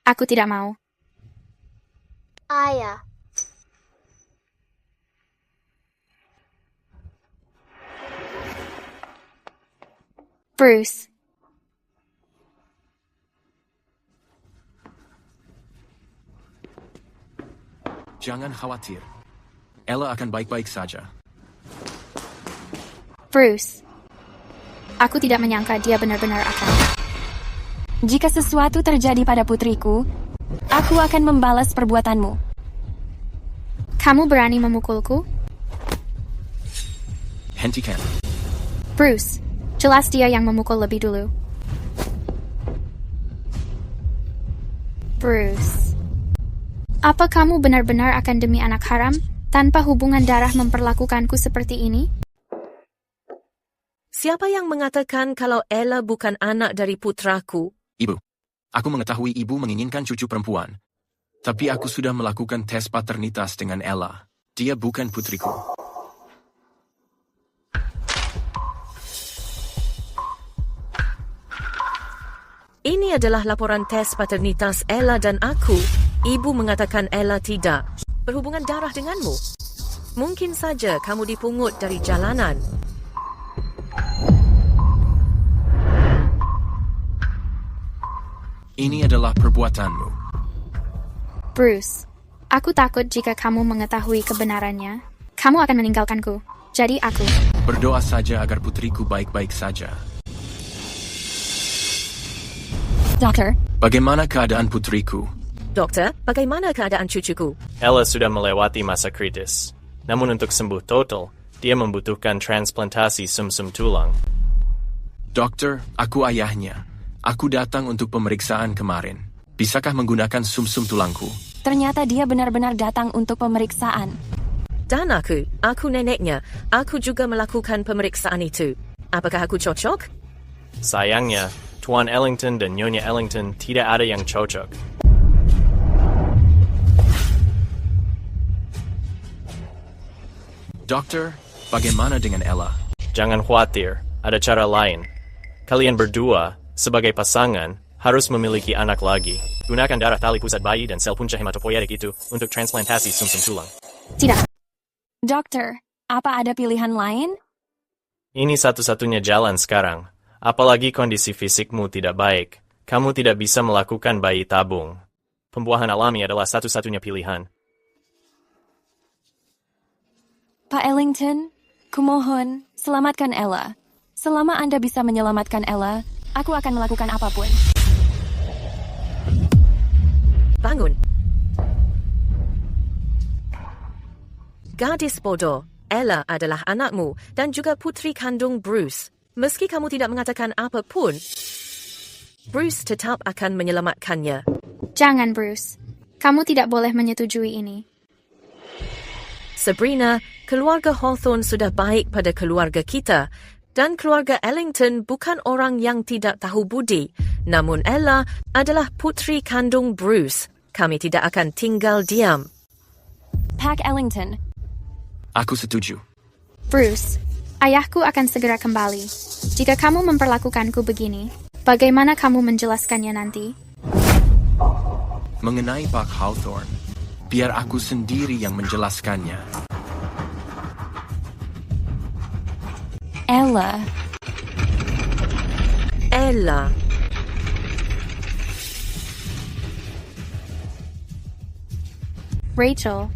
[SPEAKER 9] Aku tidak mau.
[SPEAKER 1] Ayah.
[SPEAKER 9] Bruce.
[SPEAKER 3] Jangan khawatir. Ella akan baik-baik saja.
[SPEAKER 9] Bruce. Aku tidak menyangka dia benar-benar akan.
[SPEAKER 4] Jika sesuatu terjadi pada putriku, aku akan membalas perbuatanmu.
[SPEAKER 9] Kamu berani memukulku?
[SPEAKER 3] Hentikan.
[SPEAKER 9] Bruce, jelas dia yang memukul lebih dulu. Bruce. Apa kamu benar-benar akan demi anak haram, tanpa hubungan darah memperlakukanku seperti ini?
[SPEAKER 16] Siapa yang mengatakan kalau Ella bukan anak dari putraku?
[SPEAKER 3] Ibu, aku mengetahui ibu menginginkan cucu perempuan. Tapi aku sudah melakukan tes paternitas dengan Ella. Dia bukan putriku.
[SPEAKER 16] Ini adalah laporan tes paternitas Ella dan aku. Ibu mengatakan Ella tidak berhubungan darah denganmu. Mungkin saja kamu dipungut dari jalanan.
[SPEAKER 3] Ini adalah perbuatanmu.
[SPEAKER 9] Bruce, aku takut jika kamu mengetahui kebenarannya, kamu akan meninggalkanku. Jadi aku
[SPEAKER 3] Berdoa saja agar putriku baik-baik saja.
[SPEAKER 4] Dokter,
[SPEAKER 3] Bagaimana keadaan putriku?
[SPEAKER 16] Dokter, bagaimana keadaan cucuku?
[SPEAKER 8] Ella sudah melewati masa kritis. Namun untuk sembuh total, dia membutuhkan transplantasi sumsum tulang.
[SPEAKER 3] Dokter, aku ayahnya. Aku datang untuk pemeriksaan kemarin. Bisakah menggunakan sumsum tulangku?
[SPEAKER 4] ternyata dia benar-benar datang untuk pemeriksaan.
[SPEAKER 16] Dan aku neneknya. Aku juga melakukan pemeriksaan itu. Apakah aku cocok?
[SPEAKER 8] Sayangnya, Tuan Ellington dan Nyonya Ellington tidak ada yang cocok.
[SPEAKER 3] Dokter, bagaimana dengan Ella?
[SPEAKER 8] Jangan khawatir, ada cara lain. Kalian berdua, sebagai pasangan, harus memiliki anak lagi. Gunakan darah tali pusat bayi dan sel punca hematopoietik itu untuk transplantasi sumsum tulang.
[SPEAKER 4] Tidak. Dokter, apa ada pilihan lain?
[SPEAKER 8] Ini satu-satunya jalan sekarang. Apalagi kondisi fisikmu tidak baik. Kamu tidak bisa melakukan bayi tabung. Pembuahan alami adalah satu-satunya pilihan.
[SPEAKER 4] Pak Ellington, kumohon, selamatkan Ella. Selama Anda bisa menyelamatkan Ella, aku akan melakukan apapun.
[SPEAKER 16] Bangun. Gadis bodoh, Ella adalah anakmu dan juga putri kandung Bruce. Meski kamu tidak mengatakan apapun, Bruce tetap akan menyelamatkannya.
[SPEAKER 9] Jangan, Bruce. Kamu tidak boleh menyetujui ini.
[SPEAKER 16] Sabrina, keluarga Hawthorne sudah baik pada keluarga kita. Dan keluarga Ellington bukan orang yang tidak tahu budi. Namun Ella adalah putri kandung Bruce. Kami tidak akan tinggal diam.
[SPEAKER 4] Pak Ellington.
[SPEAKER 3] Aku setuju.
[SPEAKER 9] Bruce, ayahku akan segera kembali. Jika kamu memperlakukanku begini, bagaimana kamu menjelaskannya nanti?
[SPEAKER 3] Mengenai Pak Hawthorne, biar aku sendiri yang menjelaskannya.
[SPEAKER 4] Ella.
[SPEAKER 9] Rachel,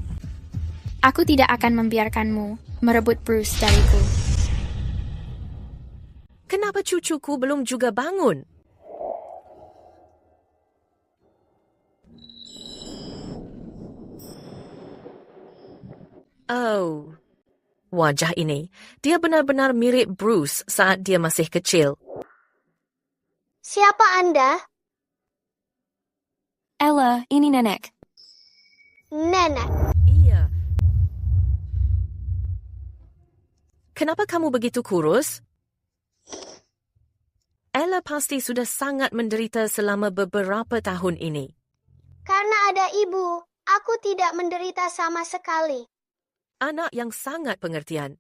[SPEAKER 9] aku tidak akan membiarkanmu merebut Bruce dariku.
[SPEAKER 16] Kenapa cucuku belum juga bangun? Oh, wajah ini. Dia benar-benar mirip Bruce saat dia masih kecil.
[SPEAKER 1] Siapa Anda?
[SPEAKER 4] Ella, ini nenek.
[SPEAKER 1] Nenek.
[SPEAKER 16] Iya. Kenapa kamu begitu kurus? Ella pasti sudah sangat menderita selama beberapa tahun ini.
[SPEAKER 1] Karena ada ibu, aku tidak menderita sama sekali.
[SPEAKER 16] Anak yang sangat pengertian.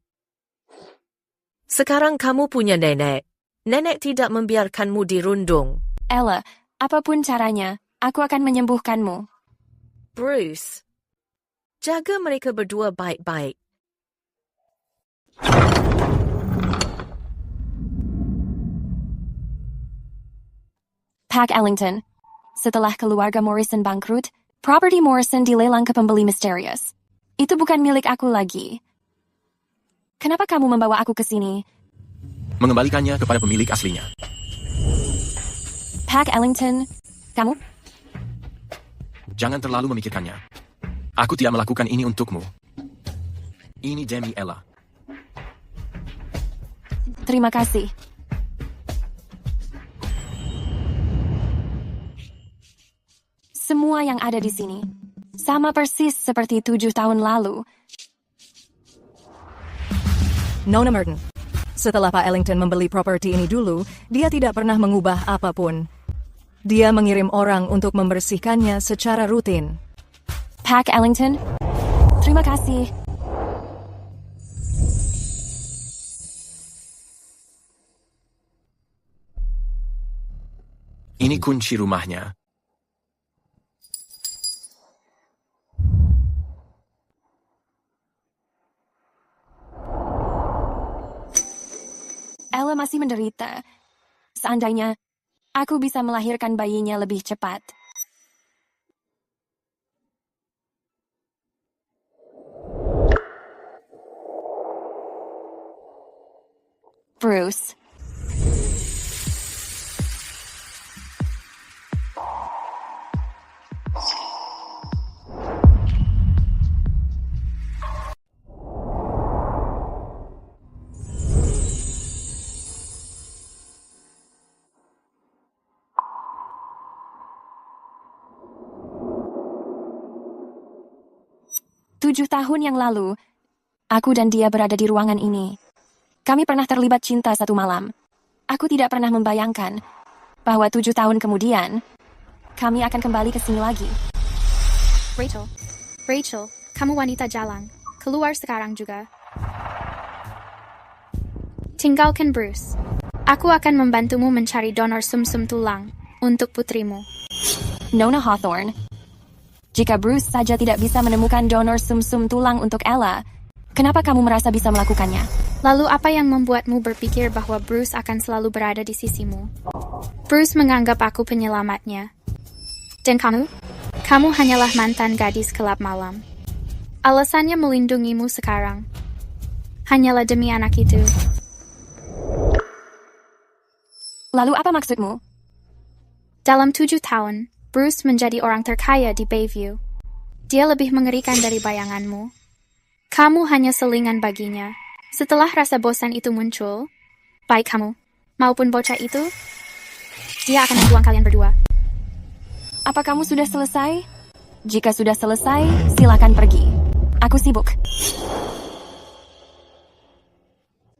[SPEAKER 16] Sekarang kamu punya nenek. Nenek tidak membiarkanmu dirundung.
[SPEAKER 4] Ella, apapun caranya, aku akan menyembuhkanmu.
[SPEAKER 16] Bruce, jaga mereka berdua baik-baik.
[SPEAKER 4] Pak Ellington, setelah keluarga Morrison bangkrut, properti Morrison dilelang ke pembeli misterius. Itu bukan milik aku lagi. Kenapa kamu membawa aku ke sini?
[SPEAKER 3] Mengembalikannya kepada pemilik aslinya.
[SPEAKER 4] Pak Ellington, kamu?
[SPEAKER 3] Jangan terlalu memikirkannya. Aku tidak melakukan ini untukmu. Ini demi Ella.
[SPEAKER 4] Terima kasih. semua yang ada di sini. Sama persis seperti 7 tahun lalu.
[SPEAKER 17] Nona Merton. Setelah Pak Ellington membeli properti ini dulu, dia tidak pernah mengubah apapun. Dia mengirim orang untuk membersihkannya secara rutin.
[SPEAKER 4] Pak Ellington, terima kasih.
[SPEAKER 3] Ini kunci rumahnya.
[SPEAKER 4] Ella masih menderita. Seandainya aku bisa melahirkan bayinya lebih cepat. Bruce. Tujuh tahun yang lalu, aku dan dia berada di ruangan ini. Kami pernah terlibat cinta satu malam. Aku tidak pernah membayangkan bahwa 7 tahun kemudian, kami akan kembali ke sini lagi.
[SPEAKER 9] Rachel, kamu wanita jalan. Keluar sekarang juga. Tinggalkan Bruce. Aku akan membantumu mencari donor sumsum tulang untuk putrimu.
[SPEAKER 4] Nona Hawthorne, jika Bruce saja tidak bisa menemukan donor sumsum tulang untuk Ella, kenapa kamu merasa bisa melakukannya?
[SPEAKER 9] Lalu apa yang membuatmu berpikir bahwa Bruce akan selalu berada di sisimu? Bruce menganggap aku penyelamatnya. Dan kamu? Kamu hanyalah mantan gadis kelab malam. Alasannya melindungimu sekarang. Hanyalah demi anak itu.
[SPEAKER 4] Lalu apa maksudmu?
[SPEAKER 9] Dalam 7 tahun, Bruce menjadi orang terkaya di Bayview. Dia lebih mengerikan dari bayanganmu. Kamu hanya selingan baginya. Setelah rasa bosan itu muncul, baik kamu maupun bocah itu, dia akan membuang kalian berdua.
[SPEAKER 4] Apa kamu sudah selesai? Jika sudah selesai, silakan pergi. Aku sibuk.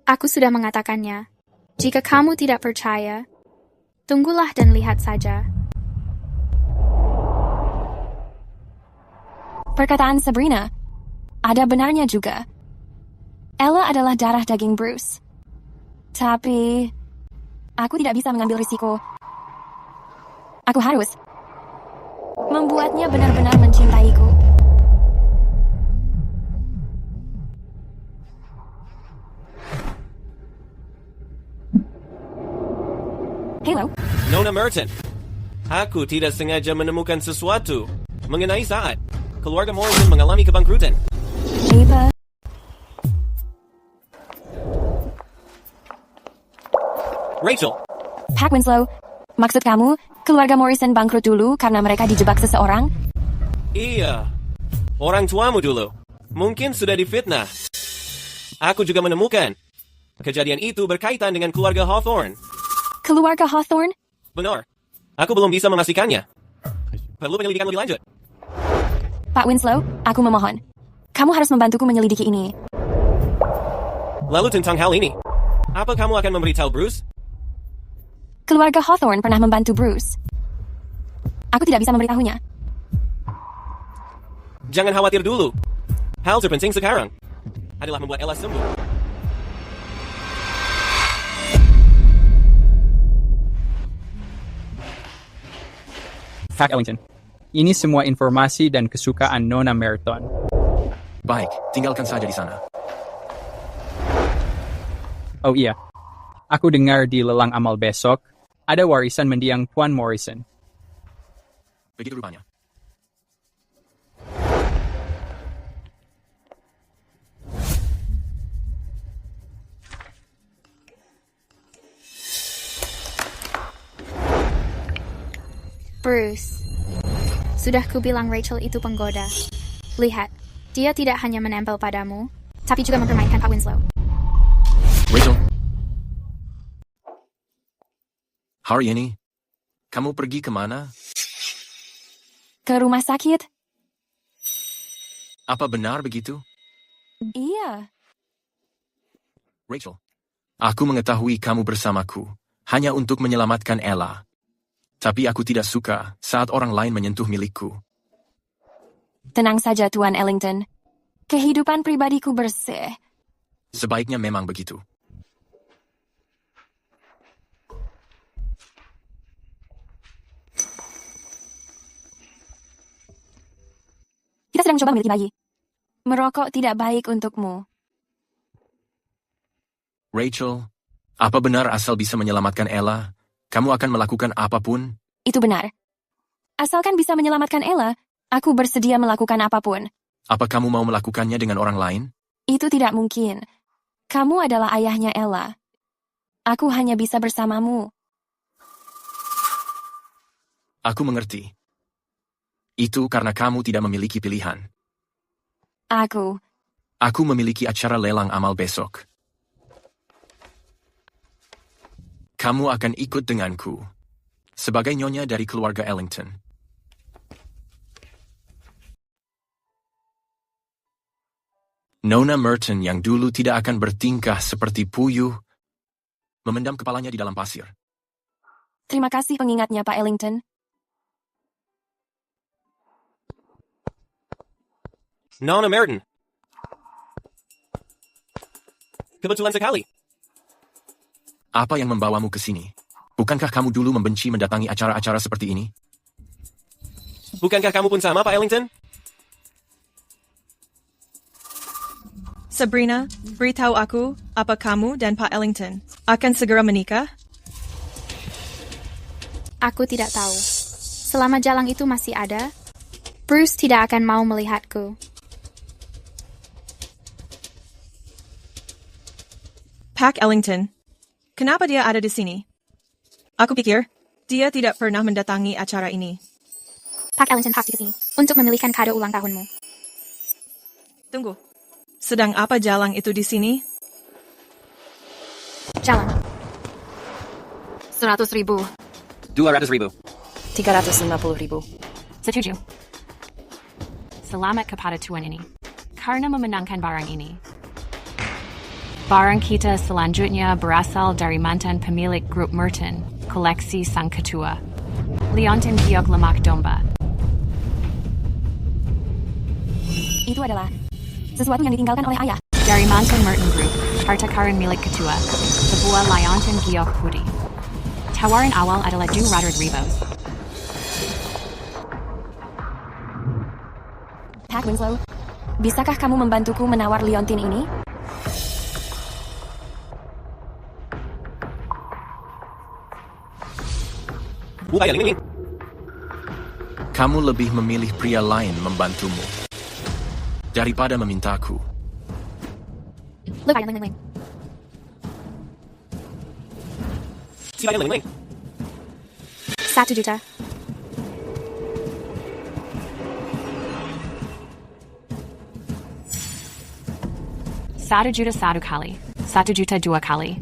[SPEAKER 9] Aku sudah mengatakannya. Jika kamu tidak percaya, tunggulah dan lihat saja.
[SPEAKER 4] Perkataan Sabrina, ada benarnya juga. Ella adalah darah daging Bruce. Tapi, aku tidak bisa mengambil risiko. Aku harus membuatnya benar-benar mencintaiku. Hello?
[SPEAKER 7] Nona Merton, aku tidak sengaja menemukan sesuatu mengenai saat keluarga Morrison mengalami kebangkrutan.
[SPEAKER 4] Ava.
[SPEAKER 7] Rachel.
[SPEAKER 4] Pak Winslow, maksud kamu, keluarga Morrison bangkrut dulu karena mereka dijebak seseorang?
[SPEAKER 7] Iya, orang tuamu dulu. Mungkin sudah difitnah. Aku juga menemukan kejadian itu berkaitan dengan keluarga Hawthorne.
[SPEAKER 4] Keluarga Hawthorne?
[SPEAKER 7] Benar. Aku belum bisa memastikannya. Perlu penyelidikan lebih lanjut.
[SPEAKER 4] Pak Winslow, aku memohon. Kamu harus membantuku menyelidiki ini.
[SPEAKER 7] Lalu tentang hal ini, apa kamu akan memberitahu Bruce?
[SPEAKER 4] Keluarga Hawthorne pernah membantu Bruce. Aku tidak bisa memberitahunya.
[SPEAKER 7] Jangan khawatir dulu. Hal terpenting sekarang adalah membuat Ella sembuh.
[SPEAKER 11] Pak Ellington, ini semua informasi dan kesukaan Nona Merton.
[SPEAKER 3] Baik, tinggalkan saja di sana.
[SPEAKER 11] Oh iya, aku dengar di lelang amal besok, ada warisan mendiang Tuan Morrison.
[SPEAKER 3] Begitu rupanya.
[SPEAKER 9] Bruce, sudah kubilang Rachel itu penggoda. Lihat, dia tidak hanya menempel padamu, tapi juga mempermainkan Pak Winslow.
[SPEAKER 3] Rachel. Hari ini, kamu pergi kemana?
[SPEAKER 4] Ke rumah sakit?
[SPEAKER 3] Apa benar begitu?
[SPEAKER 4] Iya.
[SPEAKER 3] Rachel, aku mengetahui kamu bersamaku hanya untuk menyelamatkan Ella. Tapi aku tidak suka saat orang lain menyentuh milikku.
[SPEAKER 4] Tenang saja, Tuan Ellington. Kehidupan pribadiku bersih.
[SPEAKER 3] Sebaiknya memang begitu.
[SPEAKER 4] Kita sedang coba memiliki bayi. Merokok tidak baik untukmu.
[SPEAKER 3] Rachel, apa benar asal bisa menyelamatkan Ella, kamu akan melakukan apapun?
[SPEAKER 4] Itu benar. Asalkan bisa menyelamatkan Ella, aku bersedia melakukan apapun.
[SPEAKER 3] Apa kamu mau melakukannya dengan orang lain?
[SPEAKER 4] Itu tidak mungkin. Kamu adalah ayahnya Ella. Aku hanya bisa bersamamu.
[SPEAKER 3] Aku mengerti. Itu karena kamu tidak memiliki pilihan.
[SPEAKER 4] Aku
[SPEAKER 3] memiliki acara lelang amal besok. Kamu akan ikut denganku sebagai nyonya dari keluarga Ellington. Nona Merton yang dulu tidak akan bertingkah seperti puyuh, memendam kepalanya di dalam pasir.
[SPEAKER 4] Terima kasih pengingatnya, Pak Ellington.
[SPEAKER 7] Nona Merton. Kebetulan sekali.
[SPEAKER 3] Apa yang membawamu ke sini? Bukankah kamu dulu membenci mendatangi acara-acara seperti ini?
[SPEAKER 7] Bukankah kamu pun sama, Pak Ellington?
[SPEAKER 10] Sabrina, beritahu aku apa kamu dan Pak Ellington akan segera menikah?
[SPEAKER 9] Aku tidak tahu. Selama jalang itu masih ada, Bruce tidak akan mau melihatku.
[SPEAKER 10] Pak Ellington, kenapa dia ada di sini? Aku pikir dia tidak pernah mendatangi acara ini.
[SPEAKER 9] Pak Ellington pasti kesini untuk memilihkan kado ulang tahunmu.
[SPEAKER 10] Tunggu, sedang apa jalang itu di sini?
[SPEAKER 9] Jalang.
[SPEAKER 5] 100.000.
[SPEAKER 2] 200.000.
[SPEAKER 18] 350.000.
[SPEAKER 19] Setuju. Selamat kepada tuan ini, karena memenangkan barang ini. Barang kita selanjutnya berasal dari mantan pemilik grup Merton, koleksi sang ketua, Leontin Giok Lemak Domba.
[SPEAKER 4] Itu adalah sesuatu yang ditinggalkan oleh ayah.
[SPEAKER 19] Dari mantan Merton Group, harta karun milik ketua, sebuah Leontin Giok putih. Tawaran awal adalah 200.000.
[SPEAKER 4] Pak Winslow, bisakah kamu membantuku menawar Leontin ini?
[SPEAKER 3] Kamu lebih memilih pria lain membantumu daripada memintaku.
[SPEAKER 9] Lupakan Ling Ling.
[SPEAKER 7] Silakan Ling Ling.
[SPEAKER 9] 1 juta.
[SPEAKER 19] $1 juta 1 kali, 1 juta 2 kali.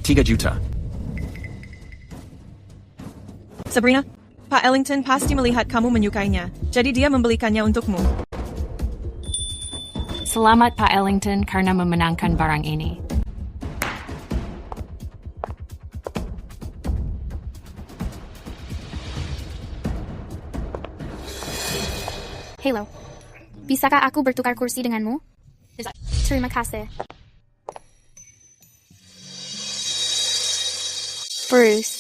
[SPEAKER 3] 3 juta.
[SPEAKER 10] Sabrina, Pak Ellington pasti melihat kamu menyukainya, jadi dia membelikannya untukmu.
[SPEAKER 19] Selamat Pak Ellington karena memenangkan barang ini.
[SPEAKER 9] Halo, bisakah aku bertukar kursi denganmu? Terima kasih. Bruce,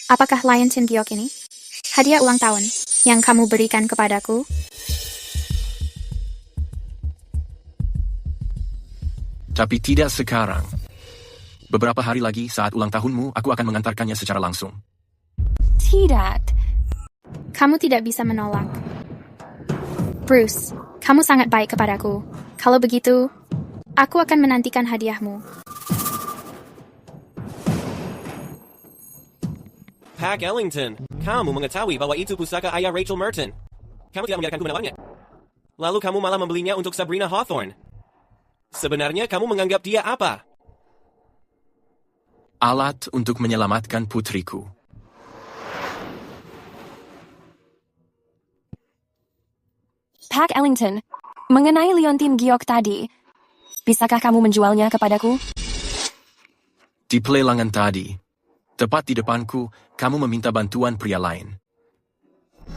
[SPEAKER 9] apakah Leontin Giok ini hadiah ulang tahun yang kamu berikan kepadaku?
[SPEAKER 3] Tapi tidak sekarang. Beberapa hari lagi saat ulang tahunmu, aku akan mengantarkannya secara langsung.
[SPEAKER 4] Tidak.
[SPEAKER 9] Kamu tidak bisa menolak. Bruce, kamu sangat baik kepadaku. Kalau begitu, aku akan menantikan hadiahmu.
[SPEAKER 7] Pak Ellington, kamu mengetahui bahwa itu pusaka ayah Rachel Merton. Kamu tidak membiarkanku menawarnya. Lalu kamu malah membelinya untuk Sabrina Hawthorne. Sebenarnya kamu menganggap dia apa?
[SPEAKER 3] Alat untuk menyelamatkan putriku.
[SPEAKER 4] Pak Ellington, mengenai liontin giok tadi, bisakah kamu menjualnya kepadaku?
[SPEAKER 3] Di pelelangan tadi, tepat di depanku, kamu meminta bantuan pria lain.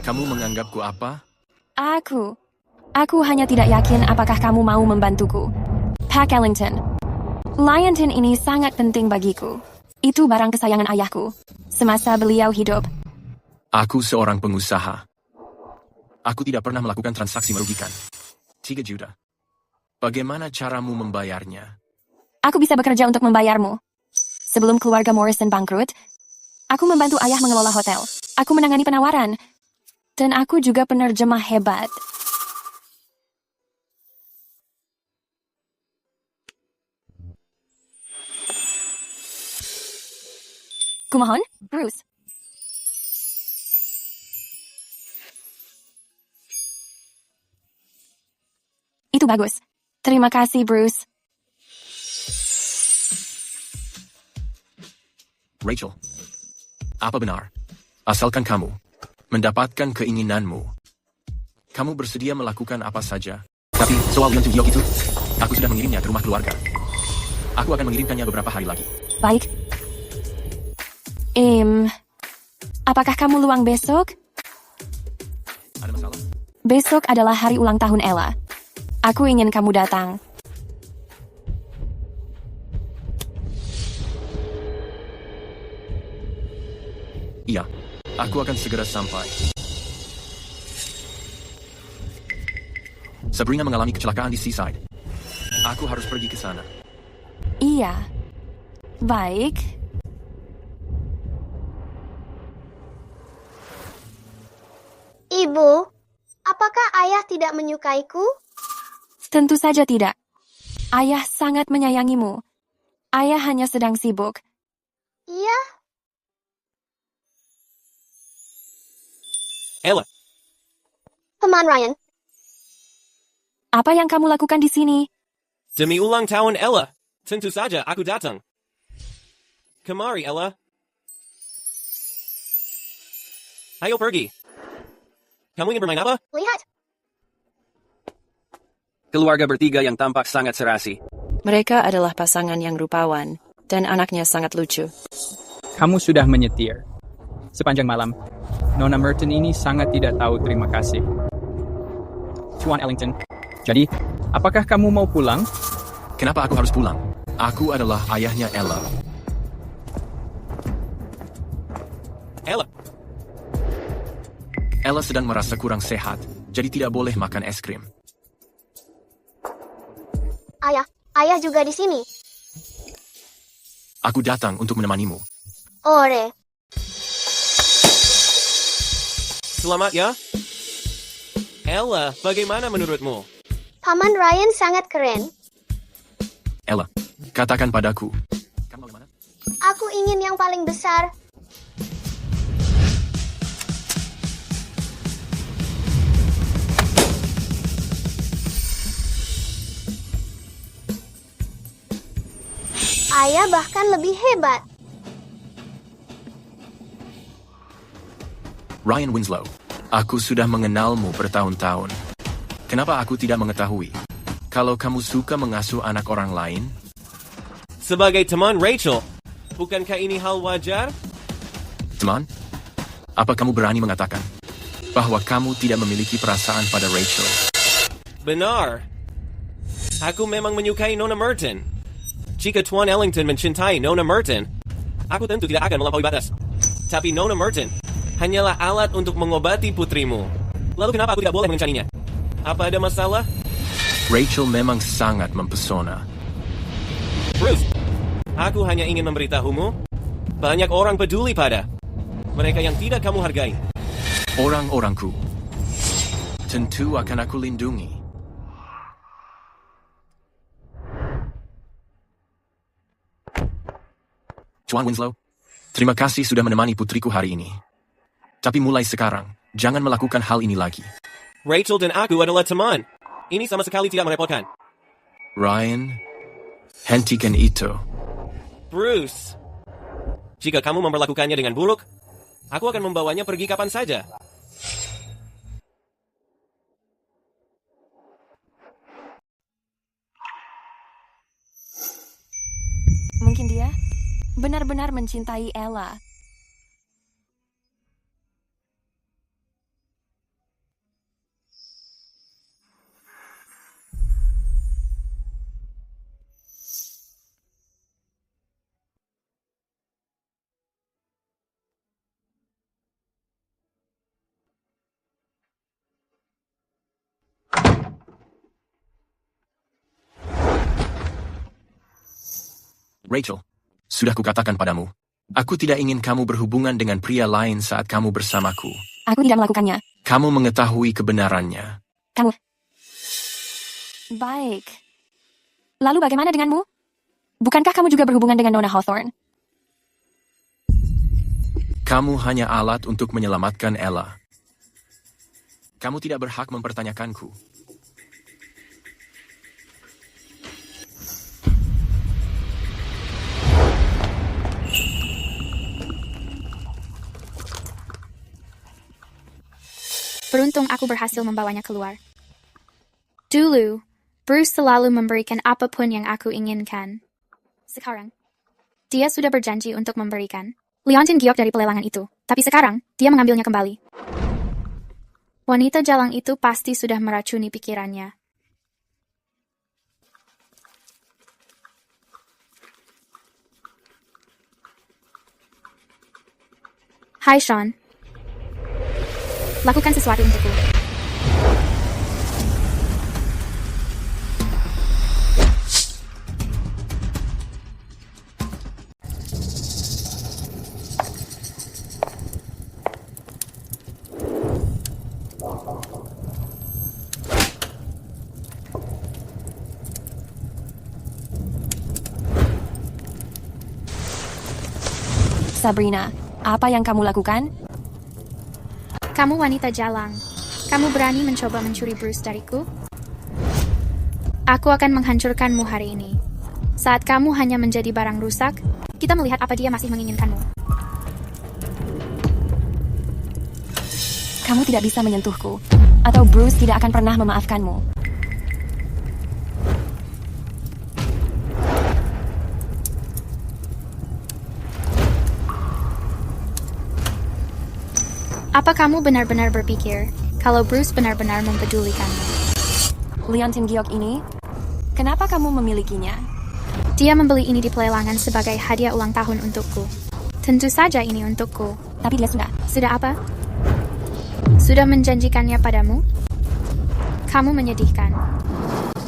[SPEAKER 3] Kamu menganggapku apa?
[SPEAKER 4] Aku hanya tidak yakin apakah kamu mau membantuku. Pak Ellington, liontin ini sangat penting bagiku. Itu barang kesayangan ayahku semasa beliau hidup.
[SPEAKER 3] Aku seorang pengusaha. Aku tidak pernah melakukan transaksi merugikan. 3 juta. Bagaimana caramu membayarnya?
[SPEAKER 4] Aku bisa bekerja untuk membayarmu. Sebelum keluarga Morrison bangkrut, aku membantu ayah mengelola hotel. Aku menangani penawaran. Dan aku juga penerjemah hebat. Kumohon, Bruce. Itu bagus. Terima kasih, Bruce.
[SPEAKER 3] Rachel, apa benar? Asalkan kamu mendapatkan keinginanmu, kamu bersedia melakukan apa saja. Tapi soal liontin giok itu, aku sudah mengirimnya ke rumah keluarga. Aku akan mengirimkannya beberapa hari lagi.
[SPEAKER 4] Baik. Apakah kamu luang besok?
[SPEAKER 3] Ada masalah?
[SPEAKER 4] Besok adalah hari ulang tahun Ella. Aku ingin kamu datang.
[SPEAKER 3] Iya, aku akan segera sampai. Sabrina mengalami kecelakaan di Seaside. Aku harus pergi ke sana.
[SPEAKER 4] Iya. Baik.
[SPEAKER 1] Ibu, apakah ayah tidak menyukaiku?
[SPEAKER 4] Tentu saja tidak. Ayah sangat menyayangimu. Ayah hanya sedang sibuk.
[SPEAKER 1] Iya.
[SPEAKER 7] Ella.
[SPEAKER 1] Teman Ryan.
[SPEAKER 4] Apa yang kamu lakukan di sini?
[SPEAKER 7] Demi ulang tahun Ella. Tentu saja aku datang. Kemari, Ella. Ayo pergi. Kamu ingin bermain apa?
[SPEAKER 1] Lihat.
[SPEAKER 2] Keluarga bertiga yang tampak sangat serasi.
[SPEAKER 18] Mereka adalah pasangan yang rupawan, dan anaknya sangat lucu.
[SPEAKER 11] Kamu sudah menyetir. Sepanjang malam, Nona Merton ini sangat tidak tahu terima kasih. Tuan Ellington, jadi, apakah kamu mau pulang?
[SPEAKER 3] Kenapa aku harus pulang? Aku adalah ayahnya Ella.
[SPEAKER 7] Ella.
[SPEAKER 3] Ella sedang merasa kurang sehat, jadi tidak boleh makan es krim.
[SPEAKER 1] Ayah juga di sini.
[SPEAKER 3] Aku datang untuk menemanimu.
[SPEAKER 1] Ore.
[SPEAKER 7] Selamat ya. Ella, bagaimana menurutmu?
[SPEAKER 1] Paman Ryan sangat keren.
[SPEAKER 3] Ella, katakan padaku. Kamu bagaimana?
[SPEAKER 1] Aku ingin yang paling besar. Ayah bahkan lebih hebat.
[SPEAKER 3] Ryan Winslow, aku sudah mengenalmu bertahun-tahun. Kenapa aku tidak mengetahui? Kalau kamu suka mengasuh anak orang lain?
[SPEAKER 7] Sebagai teman Rachel, bukankah ini hal wajar?
[SPEAKER 3] Teman, apa kamu berani mengatakan bahwa kamu tidak memiliki perasaan pada Rachel?
[SPEAKER 7] Benar. Aku memang menyukai Nona Merton. Jika Tuan Ellington mencintai Nona Merton, aku tentu tidak akan melampaui batas. Tapi Nona Merton hanyalah alat untuk mengobati putrimu. Lalu kenapa aku tidak boleh mengencaninya? Apa ada masalah?
[SPEAKER 3] Rachel memang sangat mempesona.
[SPEAKER 7] Bruce, aku hanya ingin memberitahumu, banyak orang peduli pada mereka yang tidak kamu hargai.
[SPEAKER 3] Orang-orangku tentu akan aku lindungi. Tuan Winslow, terima kasih sudah menemani putriku hari ini. Tapi mulai sekarang, jangan melakukan hal ini lagi.
[SPEAKER 7] Rachel dan aku adalah teman. Ini sama sekali tidak merepotkan.
[SPEAKER 3] Ryan, hentikan itu.
[SPEAKER 7] Bruce, jika kamu memperlakukannya dengan buruk, aku akan membawanya pergi kapan saja.
[SPEAKER 4] Mungkin dia benar-benar mencintai Ella.
[SPEAKER 3] Rachel, sudah kukatakan padamu, aku tidak ingin kamu berhubungan dengan pria lain saat kamu bersamaku.
[SPEAKER 4] Aku tidak melakukannya.
[SPEAKER 3] Kamu mengetahui kebenarannya.
[SPEAKER 4] Kamu... Baik. Lalu bagaimana denganmu? Bukankah kamu juga berhubungan dengan Nona Hawthorne?
[SPEAKER 3] Kamu hanya alat untuk menyelamatkan Ella. Kamu tidak berhak mempertanyakanku.
[SPEAKER 9] Beruntung aku berhasil membawanya keluar. Dulu, Bruce selalu memberikan apapun yang aku inginkan. Sekarang, dia sudah berjanji untuk memberikan Leontin giok dari pelelangan itu, tapi sekarang dia mengambilnya kembali. Wanita jalang itu pasti sudah meracuni pikirannya. Hai Sean. Lakukan sesuatu untukku.
[SPEAKER 4] Sabrina, apa yang kamu lakukan?
[SPEAKER 9] Kamu wanita jalang. Kamu berani mencoba mencuri Bruce dariku? Aku akan menghancurkanmu hari ini. Saat kamu hanya menjadi barang rusak, kita melihat apa dia masih menginginkanmu.
[SPEAKER 4] Kamu tidak bisa menyentuhku, atau Bruce tidak akan pernah memaafkanmu.
[SPEAKER 9] Apa kamu benar-benar berpikir kalau Bruce benar-benar mempedulikanmu?
[SPEAKER 4] Leontin giok ini? Kenapa kamu memilikinya?
[SPEAKER 9] Dia membeli ini di pelelangan sebagai hadiah ulang tahun untukku. Tentu saja ini untukku.
[SPEAKER 4] Tapi dia sudah.
[SPEAKER 9] Sudah apa? Sudah menjanjikannya padamu? Kamu menyedihkan.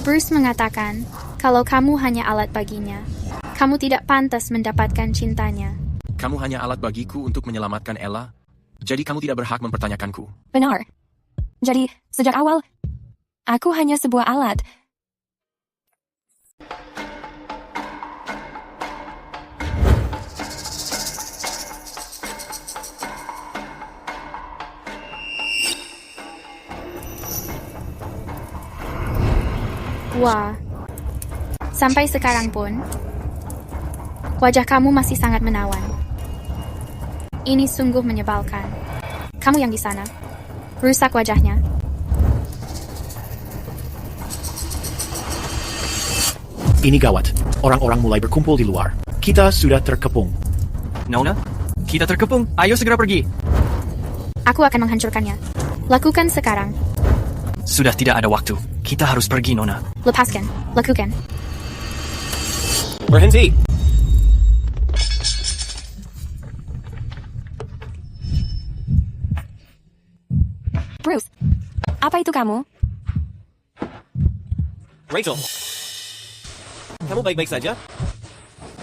[SPEAKER 9] Bruce mengatakan kalau kamu hanya alat baginya. Kamu tidak pantas mendapatkan cintanya.
[SPEAKER 3] Kamu hanya alat bagiku untuk menyelamatkan Ella? Jadi kamu tidak berhak mempertanyakanku.
[SPEAKER 4] Benar. Jadi, sejak awal, aku hanya sebuah alat.
[SPEAKER 9] Wah. Sampai sekarang pun, wajah kamu masih sangat menawan. Ini sungguh menyebalkan. Kamu yang di sana, rusak wajahnya.
[SPEAKER 15] Ini gawat. Orang-orang mulai berkumpul di luar. Kita sudah terkepung.
[SPEAKER 11] Nona, kita terkepung. Ayo segera pergi.
[SPEAKER 9] Aku akan menghancurkannya. Lakukan sekarang.
[SPEAKER 11] Sudah tidak ada waktu. Kita harus pergi, Nona.
[SPEAKER 9] Lepaskan. Lakukan.
[SPEAKER 7] Berhenti.
[SPEAKER 4] Bruce, apa itu kamu?
[SPEAKER 7] Rachel, kamu baik-baik saja?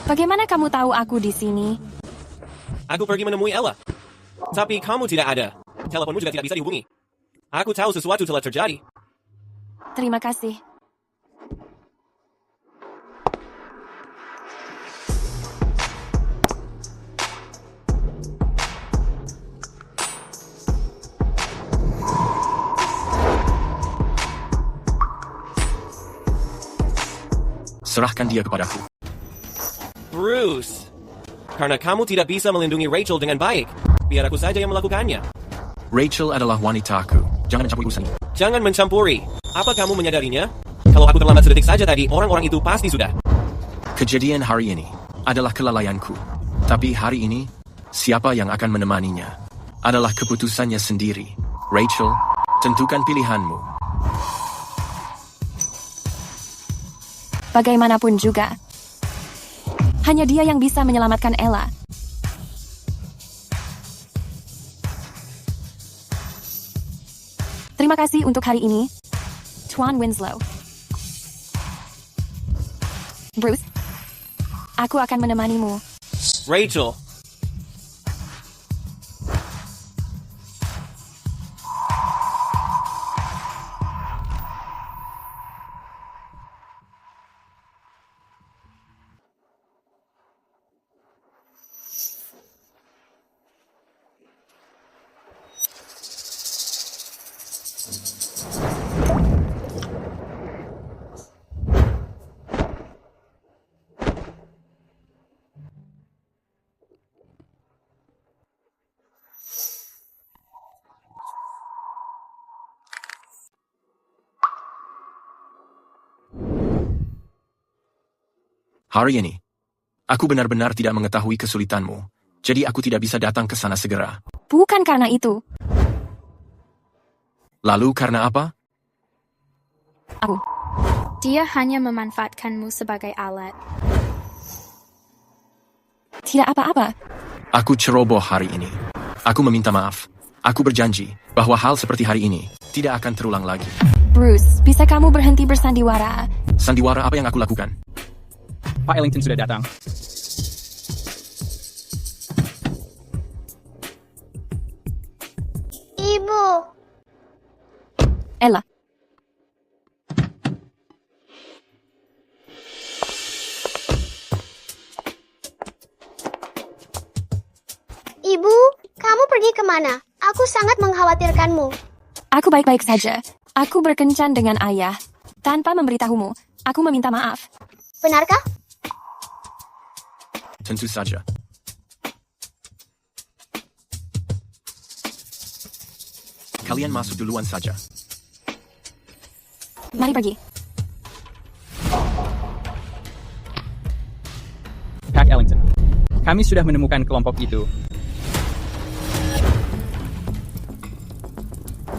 [SPEAKER 4] Bagaimana kamu tahu aku di sini?
[SPEAKER 7] Aku pergi menemui Ella. Tapi kamu tidak ada. Teleponmu juga tidak bisa dihubungi. Aku tahu sesuatu telah terjadi.
[SPEAKER 4] Terima kasih.
[SPEAKER 3] Serahkan dia kepadaku.
[SPEAKER 7] Bruce, karena kamu tidak bisa melindungi Rachel dengan baik, biar aku saja yang melakukannya.
[SPEAKER 3] Rachel adalah wanitaku. Jangan mencampuri urusan ini.
[SPEAKER 7] Jangan mencampuri. Apa kamu menyadarinya? Kalau aku terlambat sedetik saja tadi, orang-orang itu pasti sudah.
[SPEAKER 3] Kejadian hari ini, adalah kelalaianku. Tapi hari ini, siapa yang akan menemaninya adalah keputusannya sendiri. Rachel, tentukan pilihanmu.
[SPEAKER 4] Bagaimanapun juga, hanya dia yang bisa menyelamatkan Ella. Terima kasih untuk hari ini, Tuan Winslow. Bruce, aku akan menemanimu.
[SPEAKER 7] Rachel.
[SPEAKER 3] Hari ini, aku benar-benar tidak mengetahui kesulitanmu, jadi aku tidak bisa datang ke sana segera.
[SPEAKER 4] Bukan karena itu.
[SPEAKER 3] Lalu karena apa?
[SPEAKER 9] Dia hanya memanfaatkanmu sebagai alat.
[SPEAKER 4] Tidak apa-apa.
[SPEAKER 3] Aku ceroboh hari ini. Aku meminta maaf. Aku berjanji bahwa hal seperti hari ini tidak akan terulang lagi.
[SPEAKER 4] Bruce, bisa kamu berhenti bersandiwara?
[SPEAKER 3] Sandiwara apa yang aku lakukan?
[SPEAKER 11] Pak Ellington sudah datang.
[SPEAKER 1] Ibu.
[SPEAKER 4] Ella.
[SPEAKER 1] Ibu, kamu pergi kemana? Aku sangat mengkhawatirkanmu.
[SPEAKER 4] Aku baik-baik saja. Aku berkencan dengan ayah. Tanpa memberitahumu, aku meminta maaf.
[SPEAKER 1] Benarkah?
[SPEAKER 3] Tentu saja. Kalian masuk duluan saja.
[SPEAKER 4] Mari pergi.
[SPEAKER 11] Pak Ellington, kami sudah menemukan kelompok itu.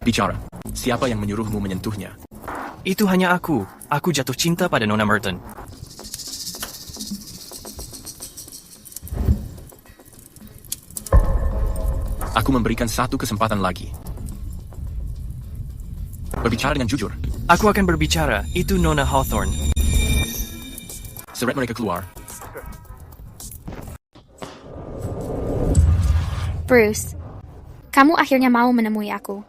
[SPEAKER 3] Bicara. Siapa yang menyuruhmu menyentuhnya?
[SPEAKER 8] Itu hanya aku. Aku jatuh cinta pada Nona Merton.
[SPEAKER 3] Aku memberikan satu kesempatan lagi. Berbicara dengan jujur.
[SPEAKER 8] Aku akan berbicara. Itu Nona Hawthorne.
[SPEAKER 3] Seret mereka keluar.
[SPEAKER 9] Bruce, kamu akhirnya mau menemui aku.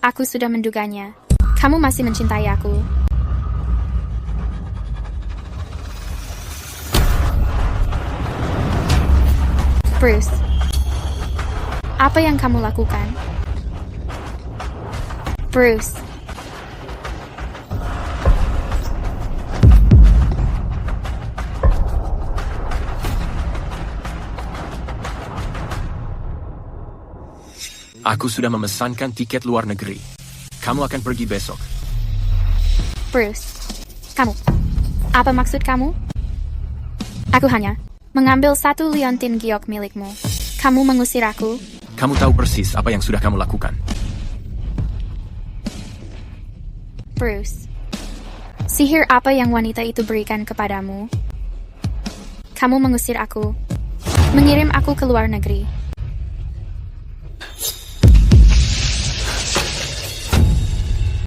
[SPEAKER 9] Aku sudah menduganya. Kamu masih mencintai aku. Bruce, apa yang kamu lakukan? Bruce.
[SPEAKER 3] Aku sudah memesankan tiket luar negeri. Kamu akan pergi besok.
[SPEAKER 9] Bruce, kamu. Apa maksud kamu? Aku hanya mengambil satu liontin giok milikmu. Kamu mengusir aku.
[SPEAKER 3] Kamu tahu persis apa yang sudah kamu lakukan.
[SPEAKER 9] Bruce, sihir apa yang wanita itu berikan kepadamu? Kamu mengusir aku. Mengirim aku ke luar negeri.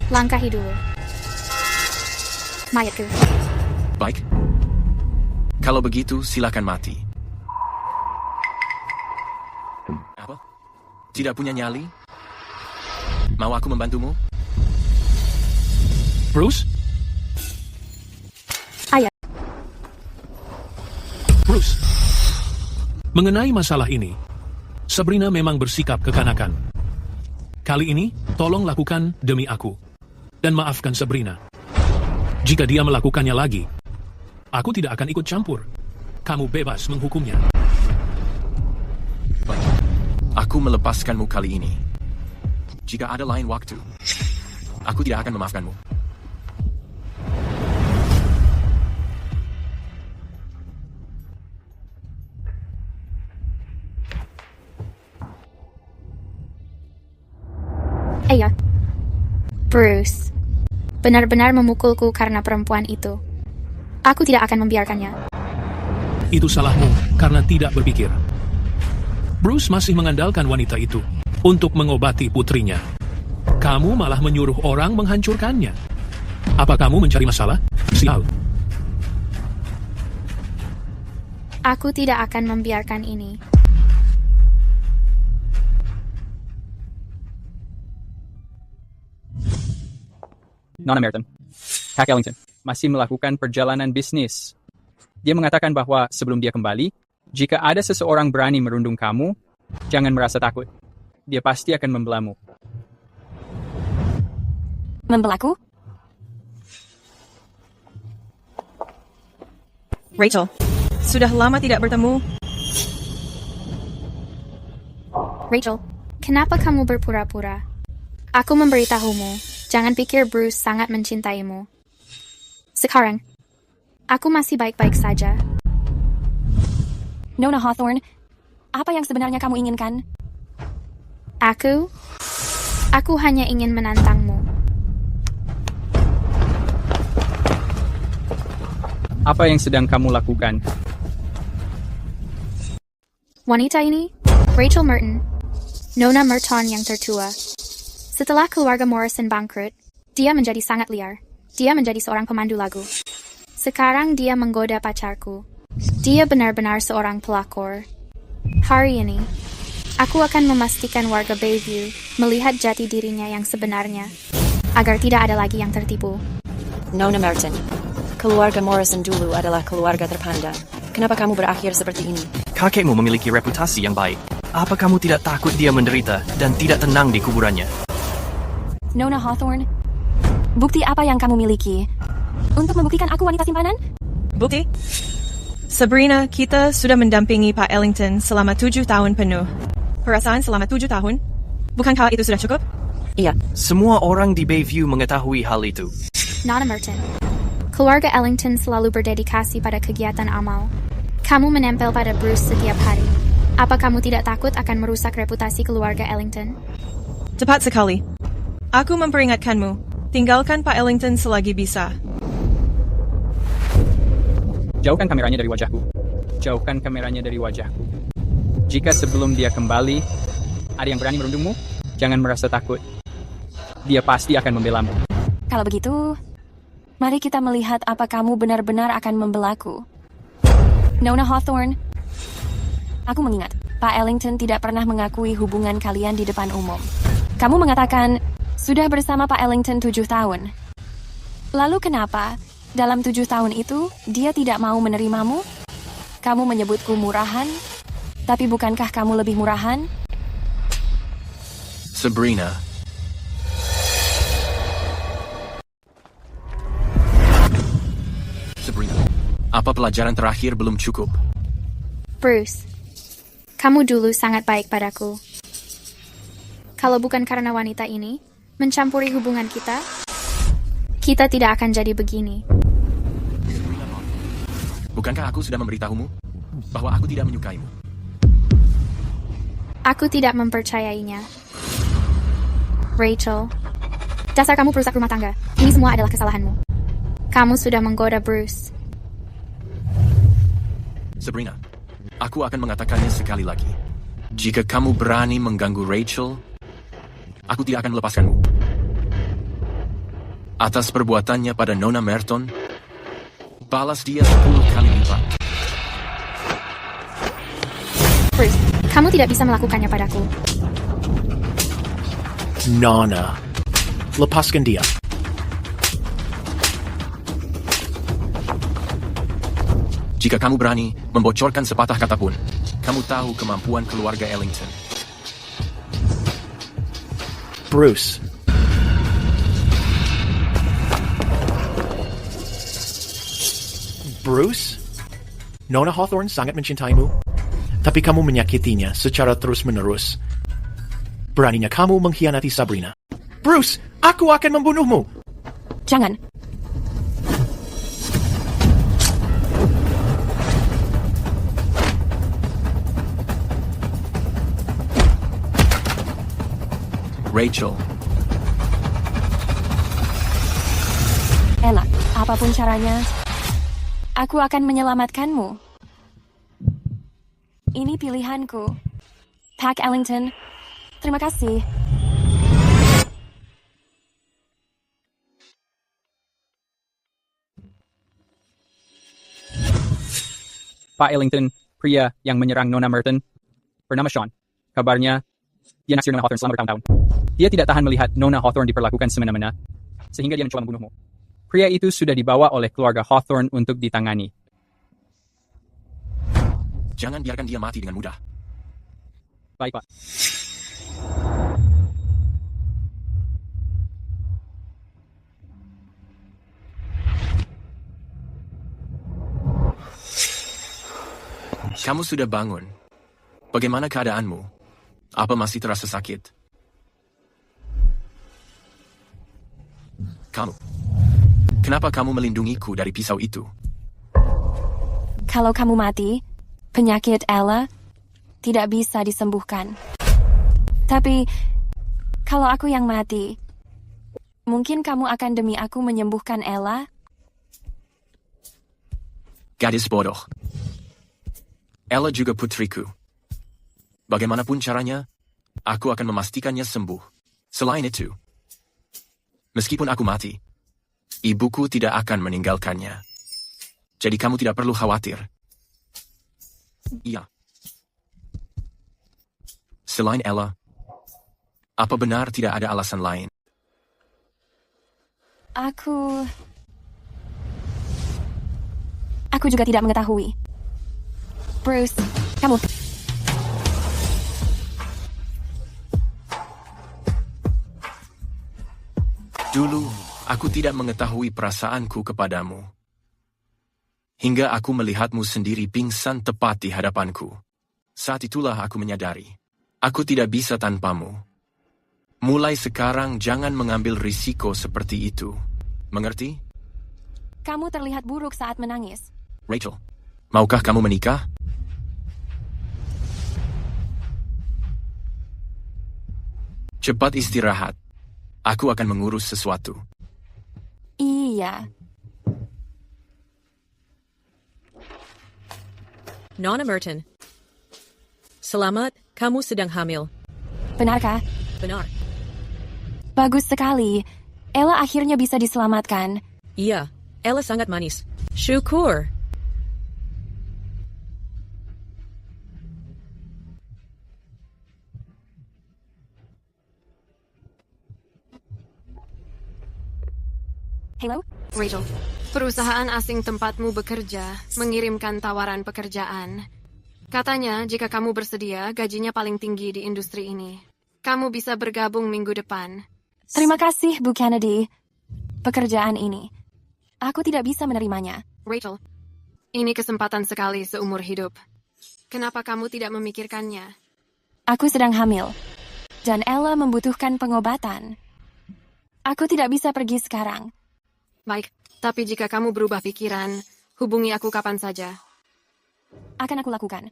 [SPEAKER 9] Langkahi dulu. Mayatku.
[SPEAKER 3] Baik. Kalau begitu, silakan mati. Apa? Tidak punya nyali? Mau aku membantumu?
[SPEAKER 6] Bruce?
[SPEAKER 9] Ayah.
[SPEAKER 20] Bruce, mengenai masalah ini, Sabrina memang bersikap kekanakan. Kali ini, tolong lakukan demi aku. Dan maafkan Sabrina. Jika dia melakukannya lagi, aku tidak akan ikut campur. Kamu bebas menghukumnya.
[SPEAKER 3] Baik. Aku melepaskanmu kali ini. Jika ada lain waktu, aku tidak akan memaafkanmu.
[SPEAKER 9] Bruce, benar-benar memukulku karena perempuan itu. Aku tidak akan membiarkannya.
[SPEAKER 20] Itu salahmu karena tidak berpikir. Bruce masih mengandalkan wanita itu untuk mengobati putrinya. Kamu malah menyuruh orang menghancurkannya. Apa kamu mencari masalah? Sial.
[SPEAKER 9] Aku tidak akan membiarkan ini.
[SPEAKER 11] Nona Merton, Pak Ellington, masih melakukan perjalanan bisnis. Dia mengatakan bahwa sebelum dia kembali, jika ada seseorang berani merundung kamu, jangan merasa takut. Dia pasti akan membelamu.
[SPEAKER 4] Membelaku?
[SPEAKER 10] Rachel, sudah lama tidak bertemu.
[SPEAKER 9] Rachel, kenapa kamu berpura-pura? Aku memberitahumu, jangan pikir Bruce sangat mencintaimu. Sekarang, aku masih baik-baik saja.
[SPEAKER 4] Nona Hawthorne, apa yang sebenarnya kamu inginkan?
[SPEAKER 9] Aku hanya ingin menantangmu.
[SPEAKER 11] Apa yang sedang kamu lakukan?
[SPEAKER 9] Wanita ini, Rachel Merton, Nona Merton yang tertua. Setelah keluarga Morrison bangkrut, dia menjadi sangat liar. Dia menjadi seorang pemandu lagu. Sekarang dia menggoda pacarku. Dia benar-benar seorang pelakor. Hari ini, aku akan memastikan warga Bayview melihat jati dirinya yang sebenarnya, agar tidak ada lagi yang tertipu.
[SPEAKER 18] Nona Merton, keluarga Morrison dulu adalah keluarga terpandang. Kenapa kamu berakhir seperti ini?
[SPEAKER 3] Kakekmu memiliki reputasi yang baik. Apa kamu tidak takut dia menderita dan tidak tenang di kuburannya?
[SPEAKER 4] Nona Hawthorne, bukti apa yang kamu miliki? Untuk membuktikan aku wanita simpanan?
[SPEAKER 10] Bukti? Sabrina, kita sudah mendampingi Pak Ellington selama 7 tahun penuh. Perasaan selama 7 tahun? Bukankah itu sudah cukup?
[SPEAKER 18] Iya.
[SPEAKER 3] Semua orang di Bayview mengetahui hal itu.
[SPEAKER 9] Nona Merton, keluarga Ellington selalu berdedikasi pada kegiatan amal. Kamu menempel pada Bruce setiap hari. Apa kamu tidak takut akan merusak reputasi keluarga Ellington?
[SPEAKER 10] Tepat sekali. Aku memperingatkanmu, tinggalkan Pak Ellington selagi bisa.
[SPEAKER 11] Jauhkan kameranya dari wajahku. Jauhkan kameranya dari wajahku. Jika sebelum dia kembali, ada yang berani merundungmu, jangan merasa takut. Dia pasti akan membelamu.
[SPEAKER 4] Kalau begitu, mari kita melihat apa kamu benar-benar akan membelaku. Nona Hawthorne, aku mengingat, Pak Ellington tidak pernah mengakui hubungan kalian di depan umum. Kamu mengatakan, sudah bersama Pak Ellington 7 tahun. Lalu kenapa, dalam 7 tahun itu, dia tidak mau menerimamu? Kamu menyebutku murahan, tapi bukankah kamu lebih murahan?
[SPEAKER 3] Sabrina. Sabrina, apa pelajaran terakhir belum cukup?
[SPEAKER 9] Bruce, kamu dulu sangat baik padaku. Kalau bukan karena wanita ini mencampuri hubungan kita, kita tidak akan jadi begini.
[SPEAKER 3] Bukankah aku sudah memberitahumu bahwa aku tidak menyukaimu?
[SPEAKER 9] Aku tidak mempercayainya. Rachel, dasar kamu perusak rumah tangga. Ini semua adalah kesalahanmu. Kamu sudah menggoda Bruce.
[SPEAKER 3] Sabrina, aku akan mengatakannya sekali lagi. Jika kamu berani mengganggu Rachel, aku tidak akan melepaskanmu. Atas perbuatannya pada Nona Merton, balas dia 10 kali lipat.
[SPEAKER 9] Bruce, kamu tidak bisa melakukannya padaku.
[SPEAKER 20] Nona, lepaskan dia.
[SPEAKER 3] Jika kamu berani membocorkan sepatah kata pun, kamu tahu kemampuan keluarga Ellington.
[SPEAKER 20] Bruce. Bruce? Nona Hawthorne sangat mencintaimu, tapi kamu menyakitinya secara terus-menerus. Beraninya kamu mengkhianati Sabrina. Bruce, aku akan membunuhmu.
[SPEAKER 4] Jangan.
[SPEAKER 3] Rachel,
[SPEAKER 4] apapun caranya, aku akan menyelamatkanmu. Ini pilihanku. Pak Ellington, terima kasih.
[SPEAKER 11] Pak Ellington, pria yang menyerang Nona Merton, bernama Sean. Kabarnya, dia naksir Nona Hawthorne selama bertahun-tahun. Dia tidak tahan melihat Nona Hawthorne diperlakukan semena-mena, sehingga dia mencoba membunuhmu. Pria itu sudah dibawa oleh keluarga Hawthorne untuk ditangani.
[SPEAKER 3] Jangan biarkan dia mati dengan mudah.
[SPEAKER 11] Baik, Pak.
[SPEAKER 3] Kamu sudah bangun. Bagaimana keadaanmu? Apa masih terasa sakit? Kamu. Kenapa kamu melindungiku dari pisau itu?
[SPEAKER 4] Kalau kamu mati, penyakit Ella tidak bisa disembuhkan. Tapi, kalau aku yang mati, mungkin kamu akan demi aku menyembuhkan Ella?
[SPEAKER 3] Gadis bodoh. Ella juga putriku. Bagaimanapun caranya, aku akan memastikannya sembuh. Selain itu, meskipun aku mati, ibuku tidak akan meninggalkannya. Jadi kamu tidak perlu khawatir. Iya. Selain Ella, apa benar tidak ada alasan lain?
[SPEAKER 4] Aku juga tidak mengetahui. Bruce, kamu...
[SPEAKER 3] Dulu, aku tidak mengetahui perasaanku kepadamu. Hingga aku melihatmu sendiri pingsan tepat di hadapanku. Saat itulah aku menyadari, aku tidak bisa tanpamu. Mulai sekarang jangan mengambil risiko seperti itu. Mengerti?
[SPEAKER 4] Kamu terlihat buruk saat menangis.
[SPEAKER 3] Rachel, maukah kamu menikah? Cepat istirahat. Aku akan mengurus sesuatu.
[SPEAKER 4] Iya.
[SPEAKER 16] Nona Merton. Selamat, kamu sedang hamil.
[SPEAKER 4] Benarkah?
[SPEAKER 16] Benar.
[SPEAKER 4] Bagus sekali. Ella akhirnya bisa diselamatkan.
[SPEAKER 16] Iya, Ella sangat manis. Syukur.
[SPEAKER 4] Hello?
[SPEAKER 5] Rachel, perusahaan asing tempatmu bekerja mengirimkan tawaran pekerjaan. Katanya, jika kamu bersedia, gajinya paling tinggi di industri ini. Kamu bisa bergabung minggu depan.
[SPEAKER 4] Terima kasih, Bu Kennedy. Pekerjaan ini, aku tidak bisa menerimanya.
[SPEAKER 5] Rachel, ini kesempatan sekali seumur hidup. Kenapa kamu tidak memikirkannya?
[SPEAKER 4] Aku sedang hamil, dan Ella membutuhkan pengobatan. Aku tidak bisa pergi sekarang.
[SPEAKER 5] Baik, tapi jika kamu berubah pikiran, hubungi aku kapan saja.
[SPEAKER 4] Akan aku lakukan.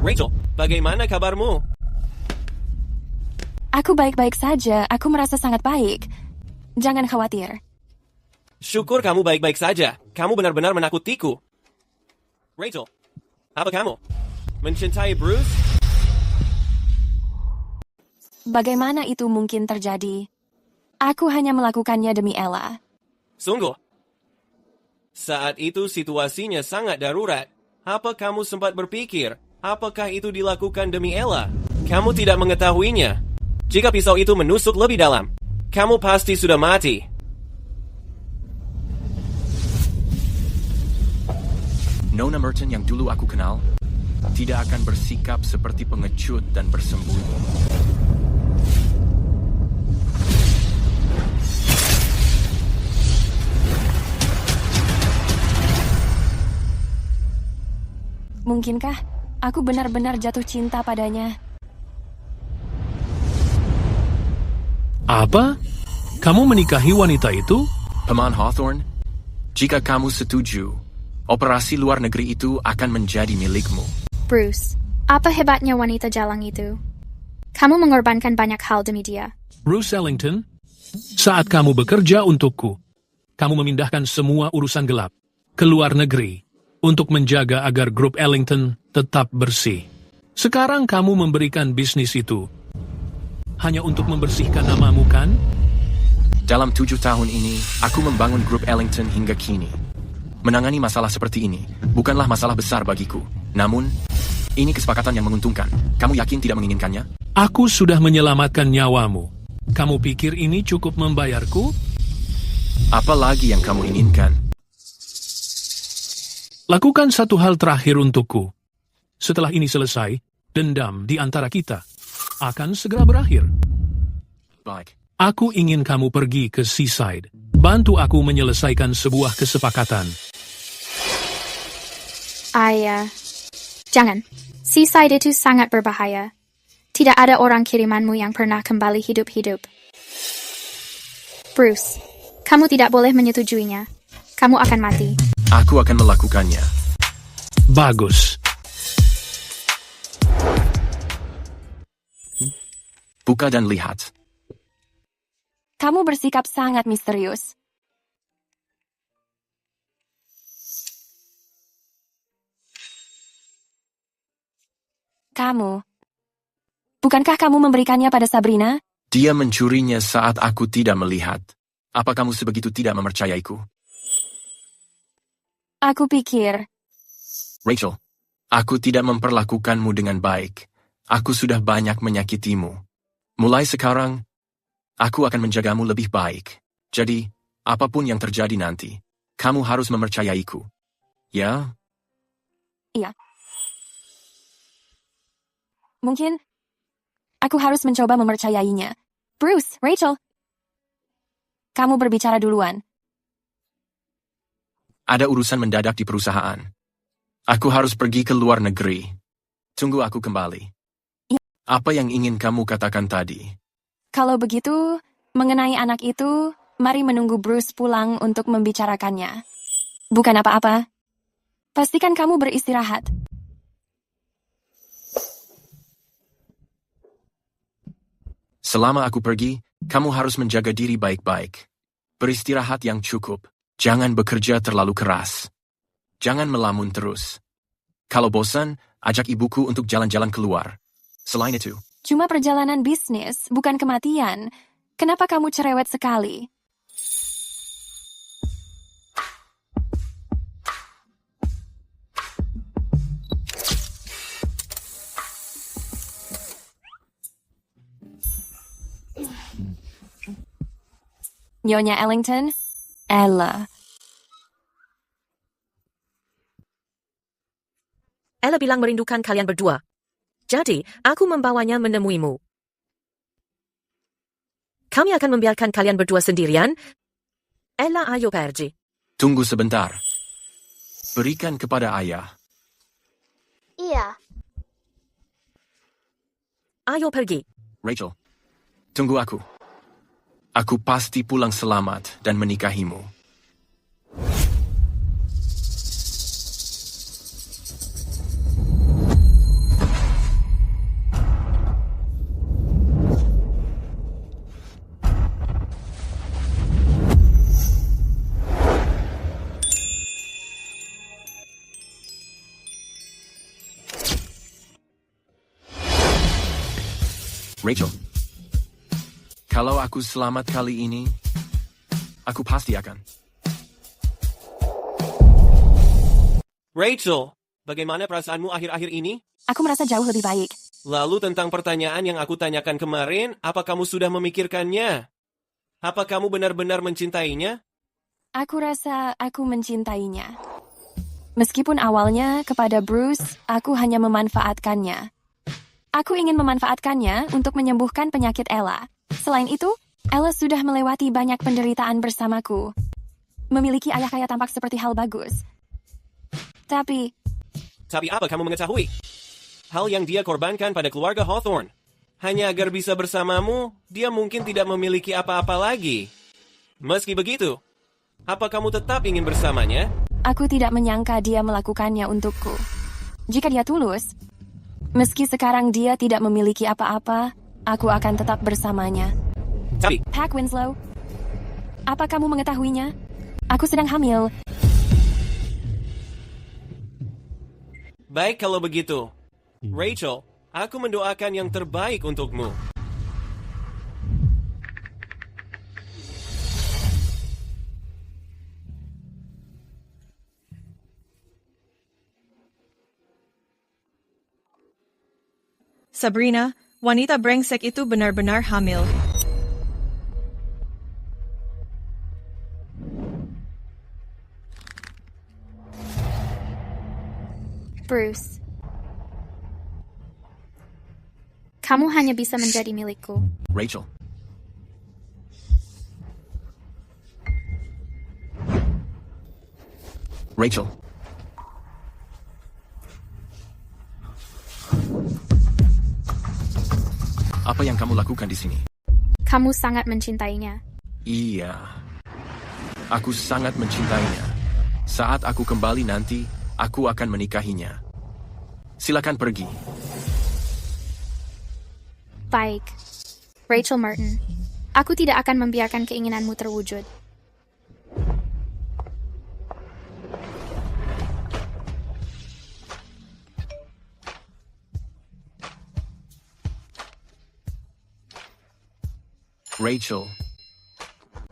[SPEAKER 7] Rachel, bagaimana kabarmu?
[SPEAKER 4] Aku baik-baik saja. Aku merasa sangat baik. Jangan khawatir.
[SPEAKER 7] Syukur kamu baik-baik saja. Kamu benar-benar menakutiku. Rachel, apa kamu? Mencintai Bruce?
[SPEAKER 4] Bagaimana itu mungkin terjadi? Aku hanya melakukannya demi Ella.
[SPEAKER 7] Sungguh? Saat itu situasinya sangat darurat. Apa kamu sempat berpikir, apakah itu dilakukan demi Ella? Kamu tidak mengetahuinya. Jika pisau itu menusuk lebih dalam, kamu pasti sudah mati.
[SPEAKER 3] Nona Merton yang dulu aku kenal, tidak akan bersikap seperti pengecut dan bersembunyi.
[SPEAKER 4] Mungkinkah aku benar-benar jatuh cinta padanya?
[SPEAKER 20] Apa? Kamu menikahi wanita itu?
[SPEAKER 3] Paman Hawthorne, jika kamu setuju, operasi luar negeri itu akan menjadi milikmu.
[SPEAKER 9] Bruce, apa hebatnya wanita jalang itu? Kamu mengorbankan banyak hal demi dia.
[SPEAKER 20] Bruce Ellington, saat kamu bekerja untukku, kamu memindahkan semua urusan gelap ke luar negeri untuk menjaga agar grup Ellington tetap bersih. Sekarang kamu memberikan bisnis itu hanya untuk membersihkan namamu, kan?
[SPEAKER 3] Dalam 7 tahun ini, aku membangun grup Ellington hingga kini. Menangani masalah seperti ini bukanlah masalah besar bagiku. Namun, ini kesepakatan yang menguntungkan. Kamu yakin tidak menginginkannya?
[SPEAKER 20] Aku sudah menyelamatkan nyawamu. Kamu pikir ini cukup membayarku?
[SPEAKER 3] Apa lagi yang kamu inginkan?
[SPEAKER 20] Lakukan satu hal terakhir untukku. Setelah ini selesai, dendam di antara kita akan segera berakhir.
[SPEAKER 3] Baik.
[SPEAKER 20] Aku ingin kamu pergi ke Seaside. Bantu aku menyelesaikan sebuah kesepakatan.
[SPEAKER 9] Ayah, jangan. Seaside itu sangat berbahaya. Tidak ada orang kirimanmu yang pernah kembali hidup-hidup. Bruce, kamu tidak boleh menyetujuinya. Kamu akan mati.
[SPEAKER 3] Aku akan melakukannya.
[SPEAKER 20] Bagus.
[SPEAKER 3] Buka dan lihat.
[SPEAKER 4] Kamu bersikap sangat misterius. Bukankah kamu memberikannya pada Sabrina?
[SPEAKER 3] Dia mencurinya saat aku tidak melihat. Apa kamu sebegitu tidak mempercayaiku?
[SPEAKER 4] Aku pikir.
[SPEAKER 3] Rachel, aku tidak memperlakukanmu dengan baik. Aku sudah banyak menyakitimu. Mulai sekarang, aku akan menjagamu lebih baik. Jadi, apapun yang terjadi nanti, kamu harus mempercayaiku. Ya?
[SPEAKER 4] Iya. Mungkin aku harus mencoba mempercayainya. Bruce, Rachel. Kamu berbicara duluan.
[SPEAKER 3] Ada urusan mendadak di perusahaan. Aku harus pergi ke luar negeri. Tunggu aku kembali.
[SPEAKER 4] Ya.
[SPEAKER 3] Apa yang ingin kamu katakan tadi?
[SPEAKER 4] Kalau begitu, mengenai anak itu, mari menunggu Bruce pulang untuk membicarakannya. Bukan apa-apa. Pastikan kamu beristirahat.
[SPEAKER 3] Selama aku pergi, kamu harus menjaga diri baik-baik. Beristirahat yang cukup. Jangan bekerja terlalu keras. Jangan melamun terus. Kalau bosan, ajak ibuku untuk jalan-jalan keluar. Selain itu,
[SPEAKER 4] Cuma perjalanan bisnis, bukan kematian. Kenapa kamu cerewet sekali? Nyonya Ellington, Ella.
[SPEAKER 16] Ella bilang merindukan kalian berdua. Jadi, aku membawanya menemuimu. Kami akan membiarkan kalian berdua sendirian. Ella, ayo pergi.
[SPEAKER 3] tunggu sebentar. Berikan kepada ayah.
[SPEAKER 1] Iya.
[SPEAKER 16] Ayo pergi.
[SPEAKER 3] Rachel, tunggu aku. Aku pasti pulang selamat dan menikahimu. Rachel, kalau aku selamat kali ini, aku pasti akan.
[SPEAKER 7] Rachel, bagaimana perasaanmu akhir-akhir ini?
[SPEAKER 4] Aku merasa jauh lebih baik.
[SPEAKER 7] Lalu tentang pertanyaan yang aku tanyakan kemarin, apa kamu sudah memikirkannya? Apa kamu benar-benar mencintainya?
[SPEAKER 4] Aku rasa aku mencintainya. Meskipun awalnya kepada Bruce, aku hanya memanfaatkannya. Aku ingin memanfaatkannya untuk menyembuhkan penyakit Ella. Selain itu, Ella sudah melewati banyak penderitaan bersamaku. Memiliki ayah kaya tampak seperti hal bagus. Tapi
[SPEAKER 7] apa kamu mengetahui? Hal yang dia korbankan pada keluarga Hawthorne. Hanya agar bisa bersamamu, dia mungkin tidak memiliki apa-apa lagi. Meski begitu, apa kamu tetap ingin bersamanya?
[SPEAKER 4] aku tidak menyangka dia melakukannya untukku. Jika dia tulus, meski sekarang dia tidak memiliki apa-apa, aku akan tetap bersamanya.
[SPEAKER 7] Tapi,
[SPEAKER 4] Pak Winslow, apa kamu mengetahuinya? Aku sedang hamil.
[SPEAKER 7] baik kalau begitu. Rachel, aku mendoakan yang terbaik untukmu.
[SPEAKER 10] Sabrina, wanita brengsek itu benar-benar hamil.
[SPEAKER 9] Bruce, kamu hanya bisa menjadi milikku.
[SPEAKER 3] Rachel. Rachel. Apa yang kamu lakukan di sini?
[SPEAKER 9] Kamu sangat mencintainya.
[SPEAKER 3] Iya. Aku sangat mencintainya. Saat aku kembali nanti, aku akan menikahinya. Silakan pergi.
[SPEAKER 9] Baik. Rachel Merton, aku tidak akan membiarkan keinginanmu terwujud.
[SPEAKER 3] Rachel,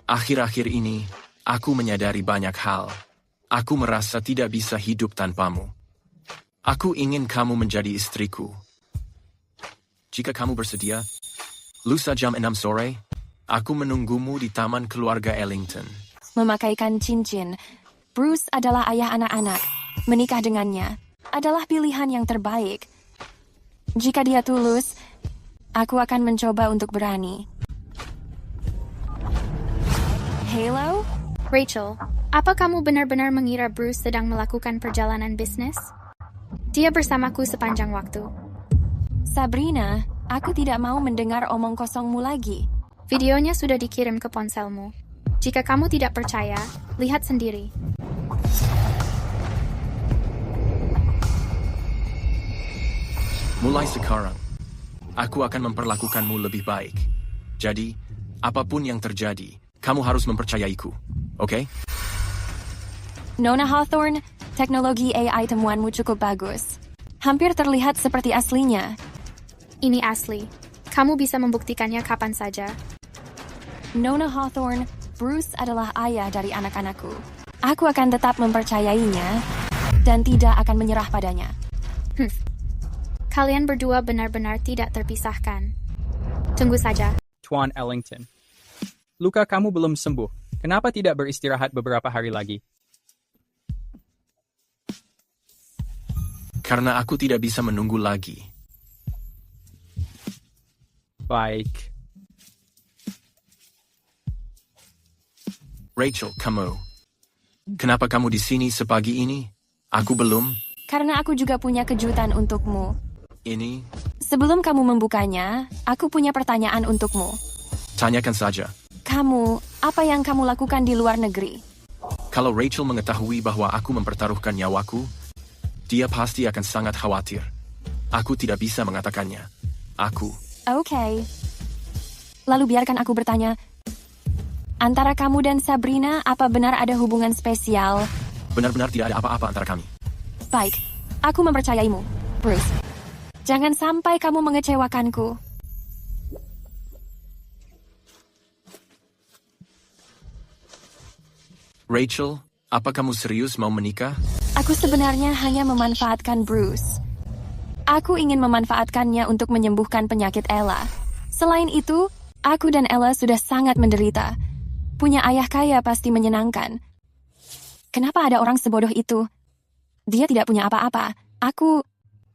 [SPEAKER 3] akhir-akhir ini, aku menyadari banyak hal. Aku merasa tidak bisa hidup tanpamu. Aku ingin kamu menjadi istriku. Jika kamu bersedia, lusa jam 6 sore, aku menunggumu di taman keluarga Ellington.
[SPEAKER 4] Memakaikan cincin. Bruce adalah ayah anak-anak. Menikah dengannya adalah pilihan yang terbaik. Jika dia tulus, aku akan mencoba untuk berani. Halo?
[SPEAKER 9] Rachel, apa kamu benar-benar mengira Bruce sedang melakukan perjalanan bisnis? Dia bersamaku sepanjang waktu.
[SPEAKER 4] Sabrina, aku tidak mau mendengar omong kosongmu lagi.
[SPEAKER 9] Videonya sudah dikirim ke ponselmu. Jika kamu tidak percaya, lihat sendiri.
[SPEAKER 3] Mulai sekarang, aku akan memperlakukanmu lebih baik. Jadi, apapun yang terjadi, kamu harus mempercayaiku, oke?
[SPEAKER 4] Nona Hawthorne, teknologi AI temuanmu cukup bagus. Hampir terlihat seperti aslinya.
[SPEAKER 9] Ini asli. Kamu bisa membuktikannya kapan saja.
[SPEAKER 4] Nona Hawthorne, Bruce adalah ayah dari anak-anakku. Aku akan tetap mempercayainya dan tidak akan menyerah padanya.
[SPEAKER 9] Kalian berdua benar-benar tidak terpisahkan. Tunggu saja.
[SPEAKER 11] Tuan Ellington, luka kamu belum sembuh. Kenapa tidak beristirahat beberapa hari lagi?
[SPEAKER 3] Karena aku tidak bisa menunggu lagi.
[SPEAKER 11] Baik.
[SPEAKER 3] Rachel, kamu. Kenapa kamu di sini sepagi ini? Aku belum.
[SPEAKER 4] Karena aku juga punya kejutan untukmu.
[SPEAKER 3] Ini,
[SPEAKER 4] Sebelum kamu membukanya, aku punya pertanyaan untukmu.
[SPEAKER 3] tanyakan saja.
[SPEAKER 4] Kamu, apa yang kamu lakukan di luar negeri?
[SPEAKER 3] Kalau Rachel mengetahui bahwa aku mempertaruhkan nyawaku, dia pasti akan sangat khawatir. Aku tidak bisa mengatakannya.
[SPEAKER 4] Oke. Lalu biarkan aku bertanya. Antara kamu dan Sabrina, apa benar ada hubungan spesial?
[SPEAKER 3] Benar-benar tidak ada apa-apa antara kami.
[SPEAKER 4] Baik, aku mempercayaimu, Bruce. Jangan sampai kamu mengecewakanku.
[SPEAKER 3] Rachel, apa kamu serius mau menikah?
[SPEAKER 4] Aku sebenarnya hanya memanfaatkan Bruce. Aku ingin memanfaatkannya untuk menyembuhkan penyakit Ella. Selain itu, aku dan Ella sudah sangat menderita. Punya ayah kaya pasti menyenangkan. Kenapa ada orang sebodoh itu? Dia tidak punya apa-apa.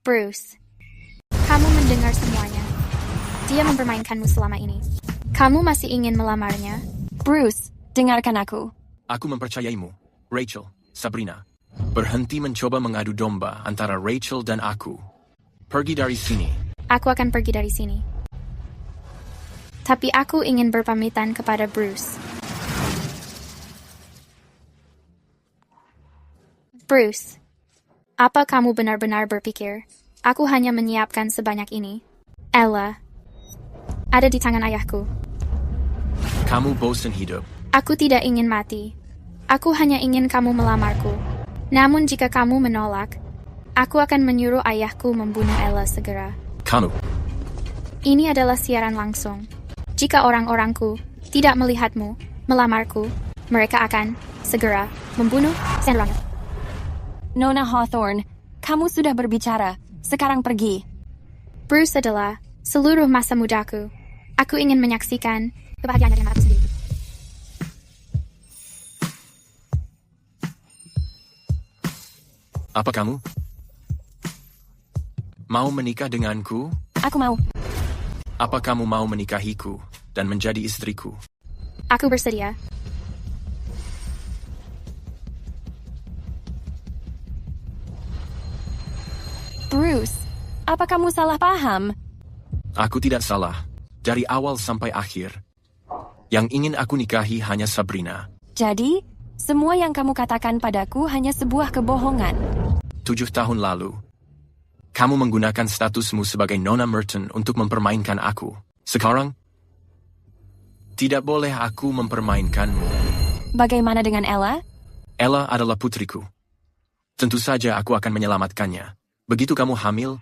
[SPEAKER 9] Bruce, kamu mendengar semuanya. Dia mempermainkanmu selama ini. Kamu masih ingin melamarnya?
[SPEAKER 4] Bruce, dengarkan aku.
[SPEAKER 3] Aku mempercayaimu, Rachel, Sabrina. Berhenti mencoba mengadu domba antara Rachel dan aku. Pergi dari sini.
[SPEAKER 9] Aku akan pergi dari sini. Tapi aku ingin berpamitan kepada Bruce. Bruce, apa kamu benar-benar berpikir aku hanya menyiapkan sebanyak ini? Ella ada di tangan ayahku.
[SPEAKER 3] Kamu bosan hidup.
[SPEAKER 9] Aku tidak ingin mati. Aku hanya ingin kamu melamarku. Namun jika kamu menolak, aku akan menyuruh ayahku membunuh Ella segera.
[SPEAKER 3] Kamu.
[SPEAKER 9] Ini adalah siaran langsung. Jika orang-orangku tidak melihatmu melamarku, mereka akan segera membunuh Sandrona.
[SPEAKER 4] Nona Hawthorne, kamu sudah berbicara. Sekarang pergi.
[SPEAKER 9] Bruce adalah seluruh masa mudaku. Aku ingin menyaksikan kebahagiaannya dengan aku sendiri.
[SPEAKER 3] Apa kamu mau menikah denganku?
[SPEAKER 4] Aku mau.
[SPEAKER 3] Apa kamu mau menikahiku dan menjadi istriku?
[SPEAKER 9] Aku bersedia.
[SPEAKER 4] Bruce, apa kamu salah paham?
[SPEAKER 3] Aku tidak salah. Dari awal sampai akhir. Yang ingin aku nikahi hanya Sabrina.
[SPEAKER 4] Jadi, semua yang kamu katakan padaku hanya sebuah kebohongan.
[SPEAKER 3] 7 tahun lalu, kamu menggunakan statusmu sebagai Nona Merton untuk mempermainkan aku. Sekarang, tidak boleh aku mempermainkanmu.
[SPEAKER 4] Bagaimana dengan Ella?
[SPEAKER 3] Ella adalah putriku. Tentu saja aku akan menyelamatkannya. Begitu kamu hamil,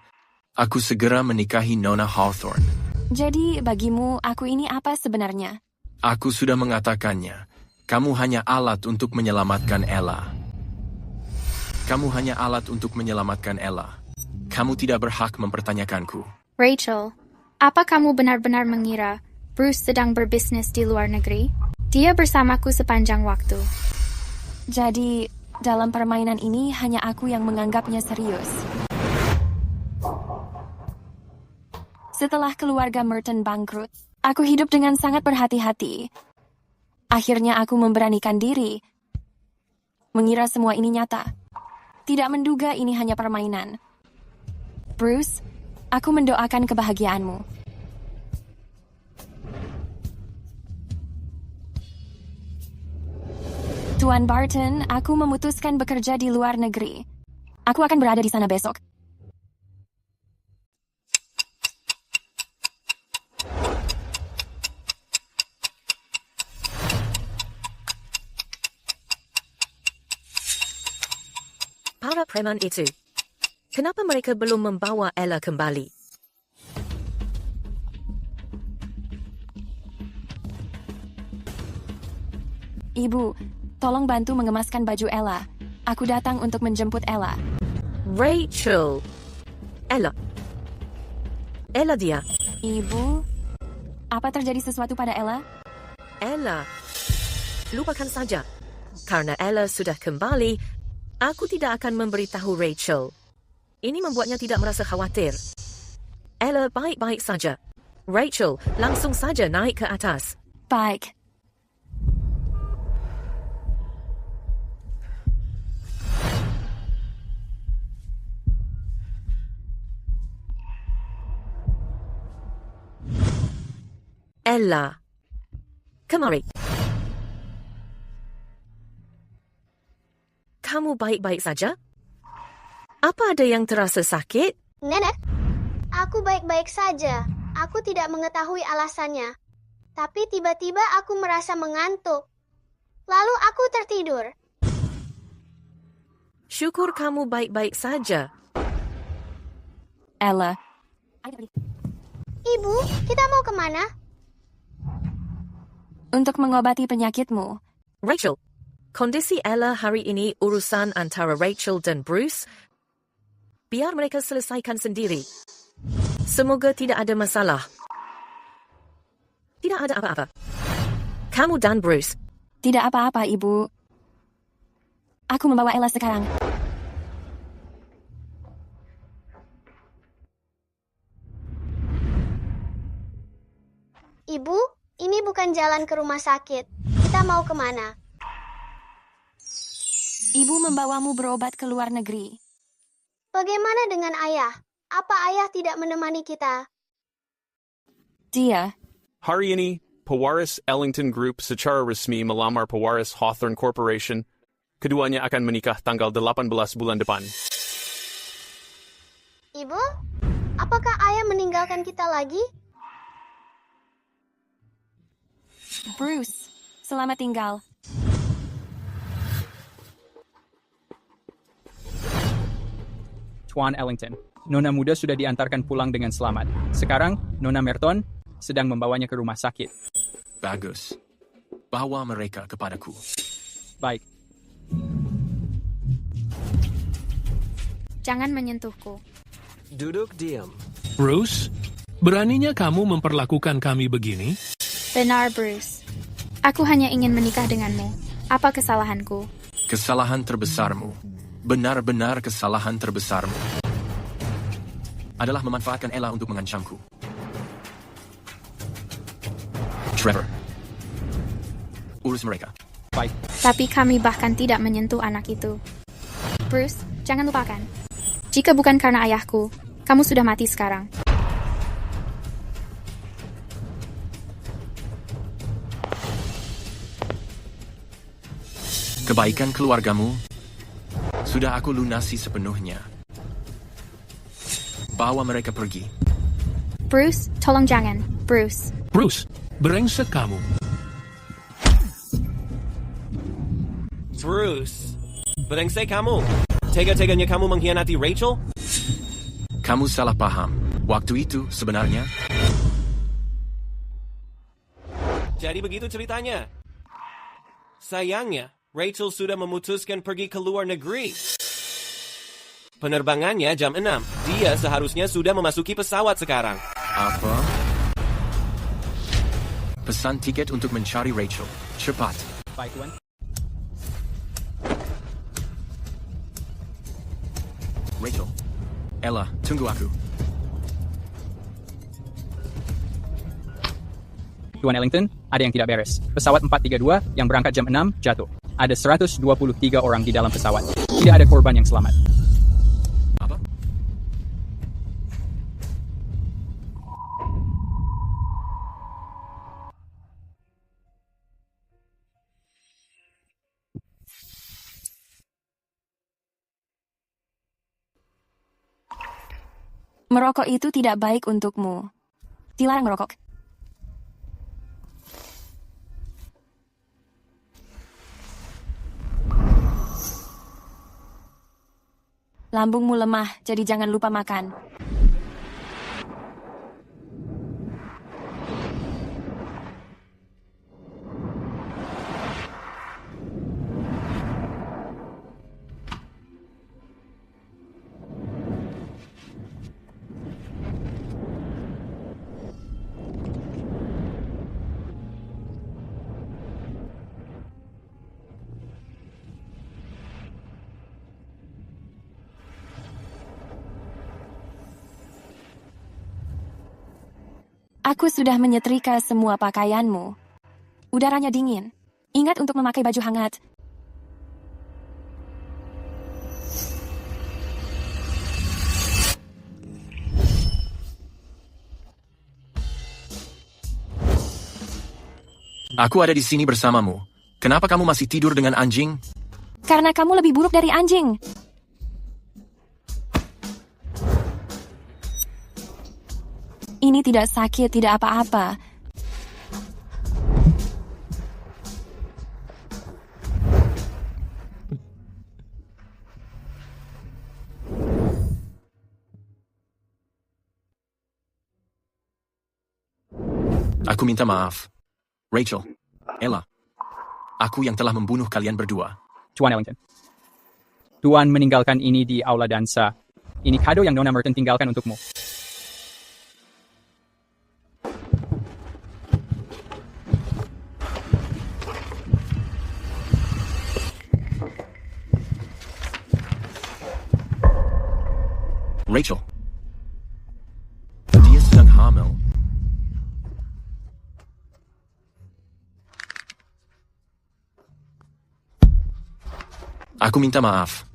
[SPEAKER 3] aku segera menikahi Nona Hawthorne.
[SPEAKER 4] Jadi, bagimu, aku ini apa sebenarnya?
[SPEAKER 3] Aku sudah mengatakannya. Kamu hanya alat untuk menyelamatkan Ella. Kamu hanya alat untuk menyelamatkan Ella. Kamu tidak berhak mempertanyakanku.
[SPEAKER 9] Rachel, apa kamu benar-benar mengira Bruce sedang berbisnis di luar negeri? Dia bersamaku sepanjang waktu.
[SPEAKER 4] Jadi, dalam permainan ini hanya aku yang menganggapnya serius. Setelah keluarga Merton bangkrut, aku hidup dengan sangat berhati-hati. Akhirnya aku memberanikan diri. Mengira semua ini nyata. Tidak menduga ini hanya permainan. Bruce, aku mendoakan kebahagiaanmu. Tuan Barton, aku memutuskan bekerja di luar negeri. Aku akan berada di sana besok.
[SPEAKER 16] Para preman itu. Kenapa mereka belum membawa Ella kembali?
[SPEAKER 4] Ibu, tolong bantu mengemaskan baju Ella. Aku datang untuk menjemput Ella.
[SPEAKER 16] Rachel. Ella. Ella dia.
[SPEAKER 4] Ibu, apa terjadi sesuatu pada Ella?
[SPEAKER 16] Ella. Lupakan saja. Karena Ella sudah kembali, aku tidak akan memberitahu Rachel. Ini membuatnya tidak merasa khawatir. Ella baik-baik saja. Rachel, langsung saja naik ke atas.
[SPEAKER 4] Baik.
[SPEAKER 16] Ella. Kemari. Kamu baik-baik saja? Apa ada yang terasa sakit?
[SPEAKER 1] Nenek, aku baik-baik saja. Aku tidak mengetahui alasannya. Tapi tiba-tiba aku merasa mengantuk. Lalu aku tertidur.
[SPEAKER 16] Syukur kamu baik-baik saja.
[SPEAKER 4] Ella.
[SPEAKER 1] Ibu, kita mau kemana?
[SPEAKER 4] Untuk mengobati penyakitmu.
[SPEAKER 16] Rachel, kondisi Ella hari ini urusan antara Rachel dan Bruce. Biar mereka selesaikan sendiri. Semoga tidak ada masalah. Tidak ada apa-apa. Kamu dan Bruce.
[SPEAKER 4] Tidak apa-apa, Ibu. Aku membawa Ella sekarang.
[SPEAKER 1] Ibu, ini bukan jalan ke rumah sakit. Kita mau kemana?
[SPEAKER 4] Ibu membawamu berobat ke luar negeri.
[SPEAKER 1] Bagaimana dengan ayah? Apa ayah tidak menemani kita?
[SPEAKER 4] Dia.
[SPEAKER 21] Hari ini, Pewaris Ellington Group secara resmi melamar Pewaris Hawthorne Corporation. Keduanya akan menikah tanggal 18 bulan depan.
[SPEAKER 1] Ibu, apakah ayah meninggalkan kita lagi?
[SPEAKER 4] Bruce, selamat tinggal.
[SPEAKER 11] Tuan Ellington, Nona muda sudah diantarkan pulang dengan selamat. Sekarang, Nona Merton sedang membawanya ke rumah sakit.
[SPEAKER 3] Bagus. Bawa mereka kepadaku.
[SPEAKER 11] Baik.
[SPEAKER 9] Jangan menyentuhku.
[SPEAKER 12] Duduk diam.
[SPEAKER 20] Bruce, beraninya kamu memperlakukan kami begini?
[SPEAKER 9] Benar, Bruce. Aku hanya ingin menikah denganmu. Apa kesalahanku?
[SPEAKER 3] Kesalahan terbesarmu, benar-benar kesalahan terbesarmu, adalah memanfaatkan Ella untuk mengancamku. Trevor, urus mereka.
[SPEAKER 11] Baik.
[SPEAKER 9] Tapi kami bahkan tidak menyentuh anak itu. Bruce, jangan lupakan. Jika bukan karena ayahku, kamu sudah mati sekarang.
[SPEAKER 3] Kebaikan keluargamu sudah aku lunasi sepenuhnya. Bawa mereka pergi.
[SPEAKER 9] Bruce, tolong jangan. Bruce.
[SPEAKER 20] Bruce, brengsek kamu.
[SPEAKER 7] Bruce, brengsek kamu. Tega-teganya kamu mengkhianati Rachel?
[SPEAKER 3] Kamu salah paham. Waktu itu sebenarnya...
[SPEAKER 7] Jadi begitu ceritanya. Sayangnya, Rachel sudah memutuskan pergi ke luar negeri. Penerbangannya jam 6. Dia seharusnya sudah memasuki pesawat sekarang.
[SPEAKER 3] Apa? Pesan tiket untuk mencari Rachel. Cepat.
[SPEAKER 11] Baik, Tuan.
[SPEAKER 3] Rachel. Ella, tunggu aku.
[SPEAKER 11] Tuan Ellington, ada yang tidak beres. Pesawat 432 yang berangkat jam 6 jatuh. Ada 123 orang di dalam pesawat. Tidak ada korban yang selamat.
[SPEAKER 3] Apa?
[SPEAKER 4] Merokok itu tidak baik untukmu. Dilarang merokok. Lambungmu lemah, jadi jangan lupa makan. Aku sudah menyetrika semua pakaianmu. Udaranya dingin. Ingat untuk memakai baju hangat.
[SPEAKER 3] Aku ada di sini bersamamu. Kenapa kamu masih tidur dengan anjing?
[SPEAKER 4] Karena kamu lebih buruk dari anjing. Ini tidak sakit, tidak apa-apa.
[SPEAKER 3] Aku minta maaf. Rachel, Ella, aku yang telah membunuh kalian berdua.
[SPEAKER 11] Tuan Ellington. Tuan meninggalkan ini di aula dansa. Ini kado yang Nona Merton tinggalkan untukmu.
[SPEAKER 3] Rachel. Dia sedang hamil. Aku minta maaf.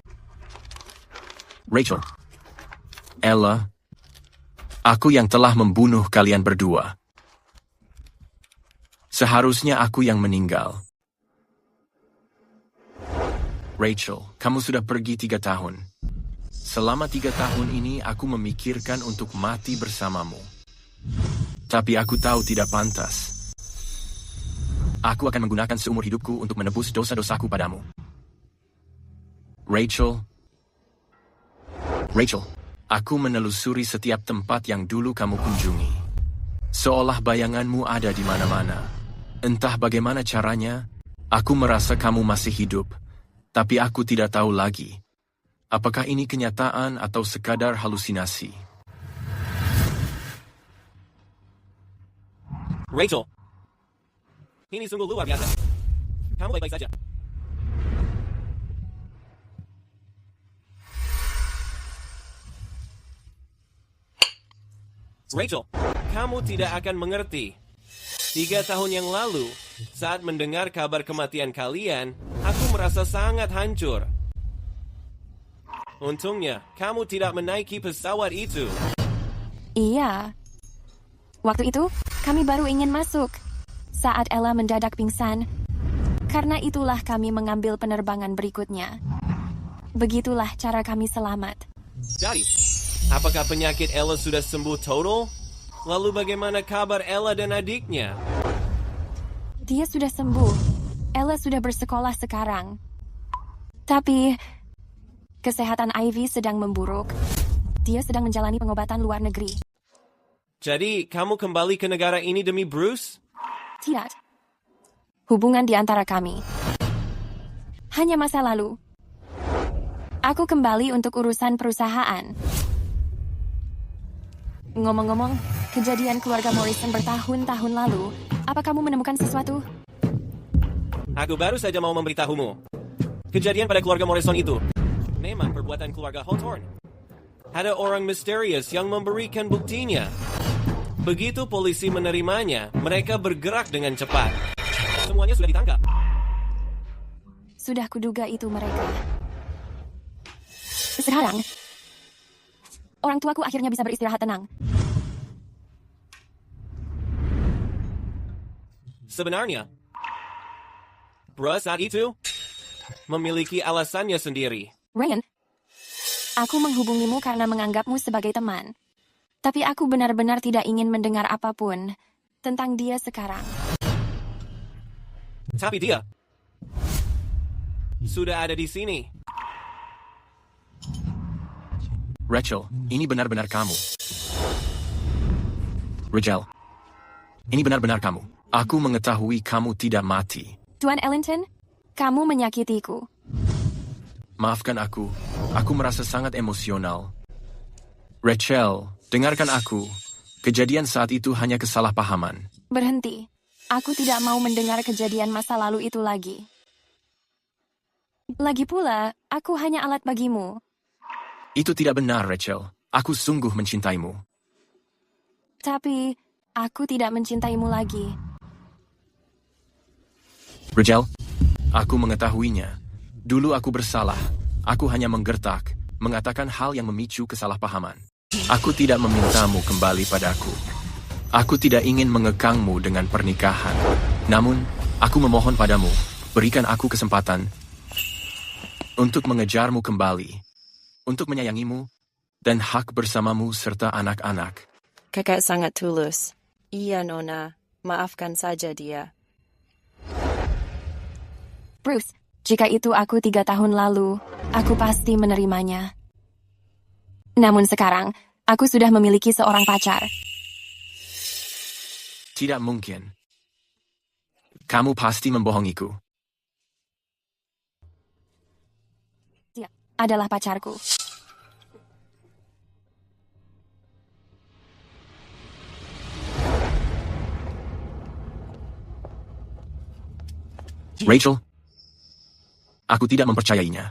[SPEAKER 3] Rachel. Ella. Aku yang telah membunuh kalian berdua. Seharusnya aku yang meninggal. Rachel, kamu sudah pergi 3 tahun. Selama 3 tahun ini aku memikirkan untuk mati bersamamu. Tapi aku tahu tidak pantas. Aku akan menggunakan seumur hidupku untuk menebus dosa-dosaku padamu. Rachel, aku menelusuri setiap tempat yang dulu kamu kunjungi. Seolah bayanganmu ada di mana-mana. Entah bagaimana caranya, aku merasa kamu masih hidup, tapi aku tidak tahu lagi. Apakah ini kenyataan atau sekadar halusinasi?
[SPEAKER 7] Rachel, ini sungguh luar biasa. Kamu baik-baik saja. Rachel, kamu tidak akan mengerti. 3 tahun yang lalu, saat mendengar kabar kematian kalian, aku merasa sangat hancur. Untungnya, kamu tidak menaiki pesawat itu.
[SPEAKER 4] Iya. Waktu itu, kami baru ingin masuk. Saat Ella mendadak pingsan, karena itulah kami mengambil penerbangan berikutnya. Begitulah cara kami selamat.
[SPEAKER 7] Jadi, apakah penyakit Ella sudah sembuh total? Lalu bagaimana kabar Ella dan adiknya?
[SPEAKER 4] Dia sudah sembuh. Ella sudah bersekolah sekarang. Tapi, kesehatan Ivy sedang memburuk. Dia sedang menjalani pengobatan luar negeri.
[SPEAKER 7] Jadi, kamu kembali ke negara ini demi Bruce?
[SPEAKER 4] Tidak. Hubungan di antara kami hanya masa lalu. Aku kembali untuk urusan perusahaan. Ngomong-ngomong, kejadian keluarga Morrison bertahun-tahun lalu, apa kamu menemukan sesuatu?
[SPEAKER 7] Aku baru saja mau memberitahumu. Kejadian pada keluarga Morrison itu memang perbuatan keluarga Hawthorne. Ada orang misterius yang memberikan buktinya. Begitu polisi menerimanya, mereka bergerak dengan cepat. Semuanya sudah ditangkap.
[SPEAKER 4] Sudah kuduga itu mereka. Sekarang, orang tuaku akhirnya bisa beristirahat tenang.
[SPEAKER 7] Sebenarnya, Bruce saat itu memiliki alasannya sendiri.
[SPEAKER 4] Ryan, aku menghubungimu karena menganggapmu sebagai teman. Tapi aku benar-benar tidak ingin mendengar apapun tentang dia sekarang.
[SPEAKER 7] Tapi dia sudah ada di sini.
[SPEAKER 3] Rachel, ini benar-benar kamu. Rachel, ini benar-benar kamu. Aku mengetahui kamu tidak mati.
[SPEAKER 4] Tuan Ellington, kamu menyakitiku.
[SPEAKER 3] Maafkan aku merasa sangat emosional. Rachel, dengarkan aku. Kejadian saat itu hanya kesalahpahaman.
[SPEAKER 4] Berhenti. Aku tidak mau mendengar kejadian masa lalu itu lagi. Lagi pula, aku hanya alat bagimu.
[SPEAKER 3] Itu tidak benar, Rachel. Aku sungguh mencintaimu.
[SPEAKER 4] Tapi, aku tidak mencintaimu lagi.
[SPEAKER 3] Rachel, aku mengetahuinya. Dulu aku bersalah. Aku hanya menggertak, mengatakan hal yang memicu kesalahpahaman. Aku tidak memintamu kembali padaku. Aku tidak ingin mengekangmu dengan pernikahan. Namun, aku memohon padamu, berikan aku kesempatan untuk mengejarmu kembali, untuk menyayangimu, dan hak bersamamu serta anak-anak.
[SPEAKER 18] Kakak sangat tulus. Iya, Nona. Maafkan saja dia.
[SPEAKER 4] Bruce, jika itu aku 3 tahun lalu, aku pasti menerimanya. Namun sekarang, aku sudah memiliki seorang pacar.
[SPEAKER 3] Tidak mungkin. Kamu pasti membohongiku.
[SPEAKER 4] Dia adalah pacarku.
[SPEAKER 3] Rachel, aku tidak mempercayainya.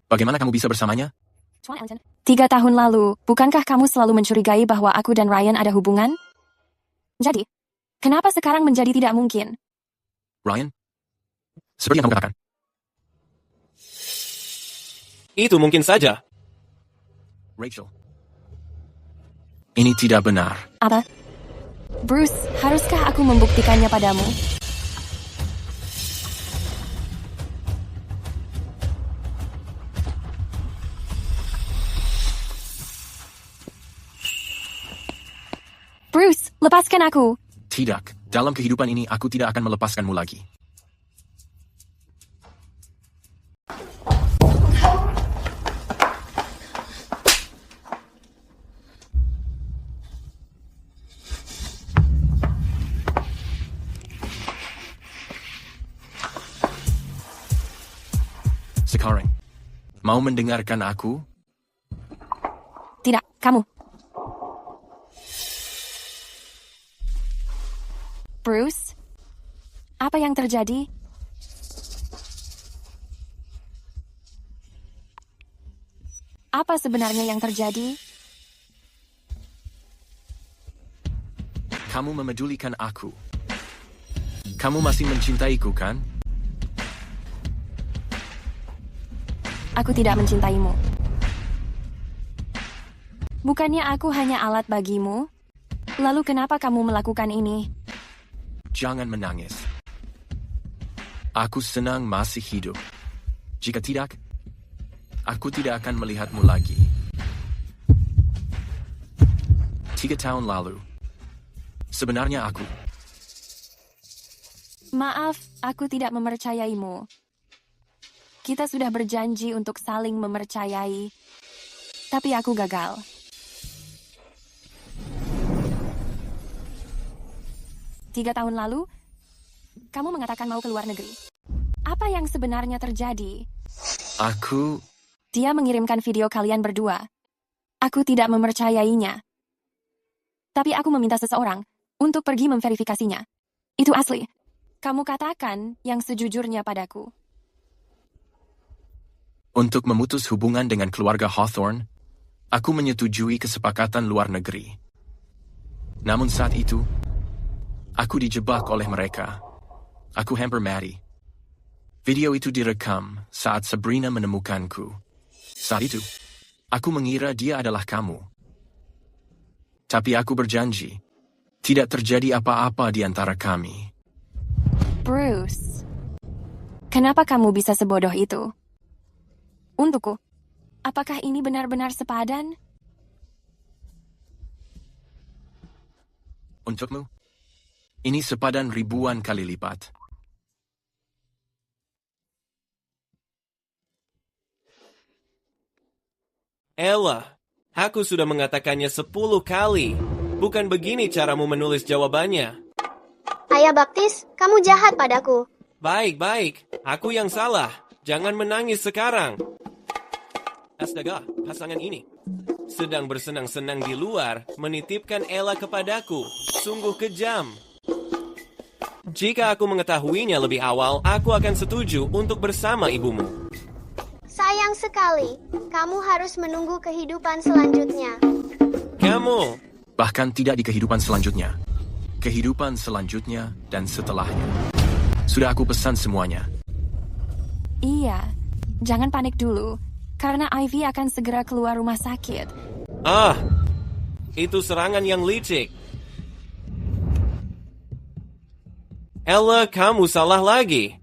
[SPEAKER 3] Bagaimana kamu bisa bersamanya?
[SPEAKER 4] 3 tahun lalu, bukankah kamu selalu mencurigai bahwa aku dan Ryan ada hubungan? Jadi, kenapa sekarang menjadi tidak mungkin?
[SPEAKER 3] Ryan? Seperti yang kamu katakan.
[SPEAKER 7] Itu mungkin saja.
[SPEAKER 3] Rachel. Ini tidak benar.
[SPEAKER 4] Apa? Bruce, haruskah aku membuktikannya padamu?
[SPEAKER 1] Bruce, lepaskan aku.
[SPEAKER 3] Tidak, Dalam kehidupan ini aku tidak akan melepaskanmu lagi. Sekarang, mau mendengarkan aku?
[SPEAKER 4] Tidak, kamu. Bruce, apa yang terjadi? Apa sebenarnya yang terjadi?
[SPEAKER 3] Kamu memedulikan aku. Kamu masih mencintaiku, kan?
[SPEAKER 4] Aku tidak mencintaimu. Bukannya aku hanya alat bagimu? Lalu kenapa kamu melakukan ini?
[SPEAKER 3] Jangan menangis. Aku senang masih hidup. Jika tidak, aku tidak akan melihatmu lagi. 3 tahun lalu, sebenarnya aku...
[SPEAKER 4] Maaf, aku tidak mempercayaimu. Kita sudah berjanji untuk saling mempercayai, tapi aku gagal. Tiga tahun lalu, kamu mengatakan mau keluar negeri. Apa yang sebenarnya terjadi?
[SPEAKER 3] Aku...
[SPEAKER 4] Dia mengirimkan video kalian berdua. Aku tidak mempercayainya. Tapi aku meminta seseorang untuk pergi memverifikasinya. Itu asli. Kamu katakan yang sejujurnya padaku.
[SPEAKER 3] Untuk memutus hubungan dengan keluarga Hawthorne, aku menyetujui kesepakatan luar negeri. Namun saat itu, aku dijebak oleh mereka. Aku hampir mati. Video itu direkam saat Sabrina menemukanku. Saat itu, aku mengira dia adalah kamu. Tapi aku berjanji, tidak terjadi apa-apa di antara kami.
[SPEAKER 4] Bruce, kenapa kamu bisa sebodoh itu? Untukku, apakah ini benar-benar sepadan?
[SPEAKER 3] Untukmu, ini sepadan ribuan kali lipat.
[SPEAKER 7] Ella, aku sudah mengatakannya 10 kali. Bukan begini caramu menulis jawabannya.
[SPEAKER 1] Ayah Baptis, kamu jahat padaku.
[SPEAKER 7] Baik. Aku yang salah. Jangan menangis sekarang. Astaga, pasangan ini sedang bersenang-senang di luar, menitipkan Ella kepadaku. Sungguh kejam. Jika aku mengetahuinya lebih awal, aku akan setuju untuk bersama ibumu.
[SPEAKER 1] Sayang sekali, kamu harus menunggu kehidupan selanjutnya.
[SPEAKER 7] Kamu...
[SPEAKER 3] Bahkan tidak di kehidupan selanjutnya. Kehidupan selanjutnya dan setelahnya. Sudah aku pesan semuanya.
[SPEAKER 4] Iya, jangan panik dulu, karena Ivy akan segera keluar rumah sakit.
[SPEAKER 7] Itu serangan yang licik. Ella, kamu salah lagi.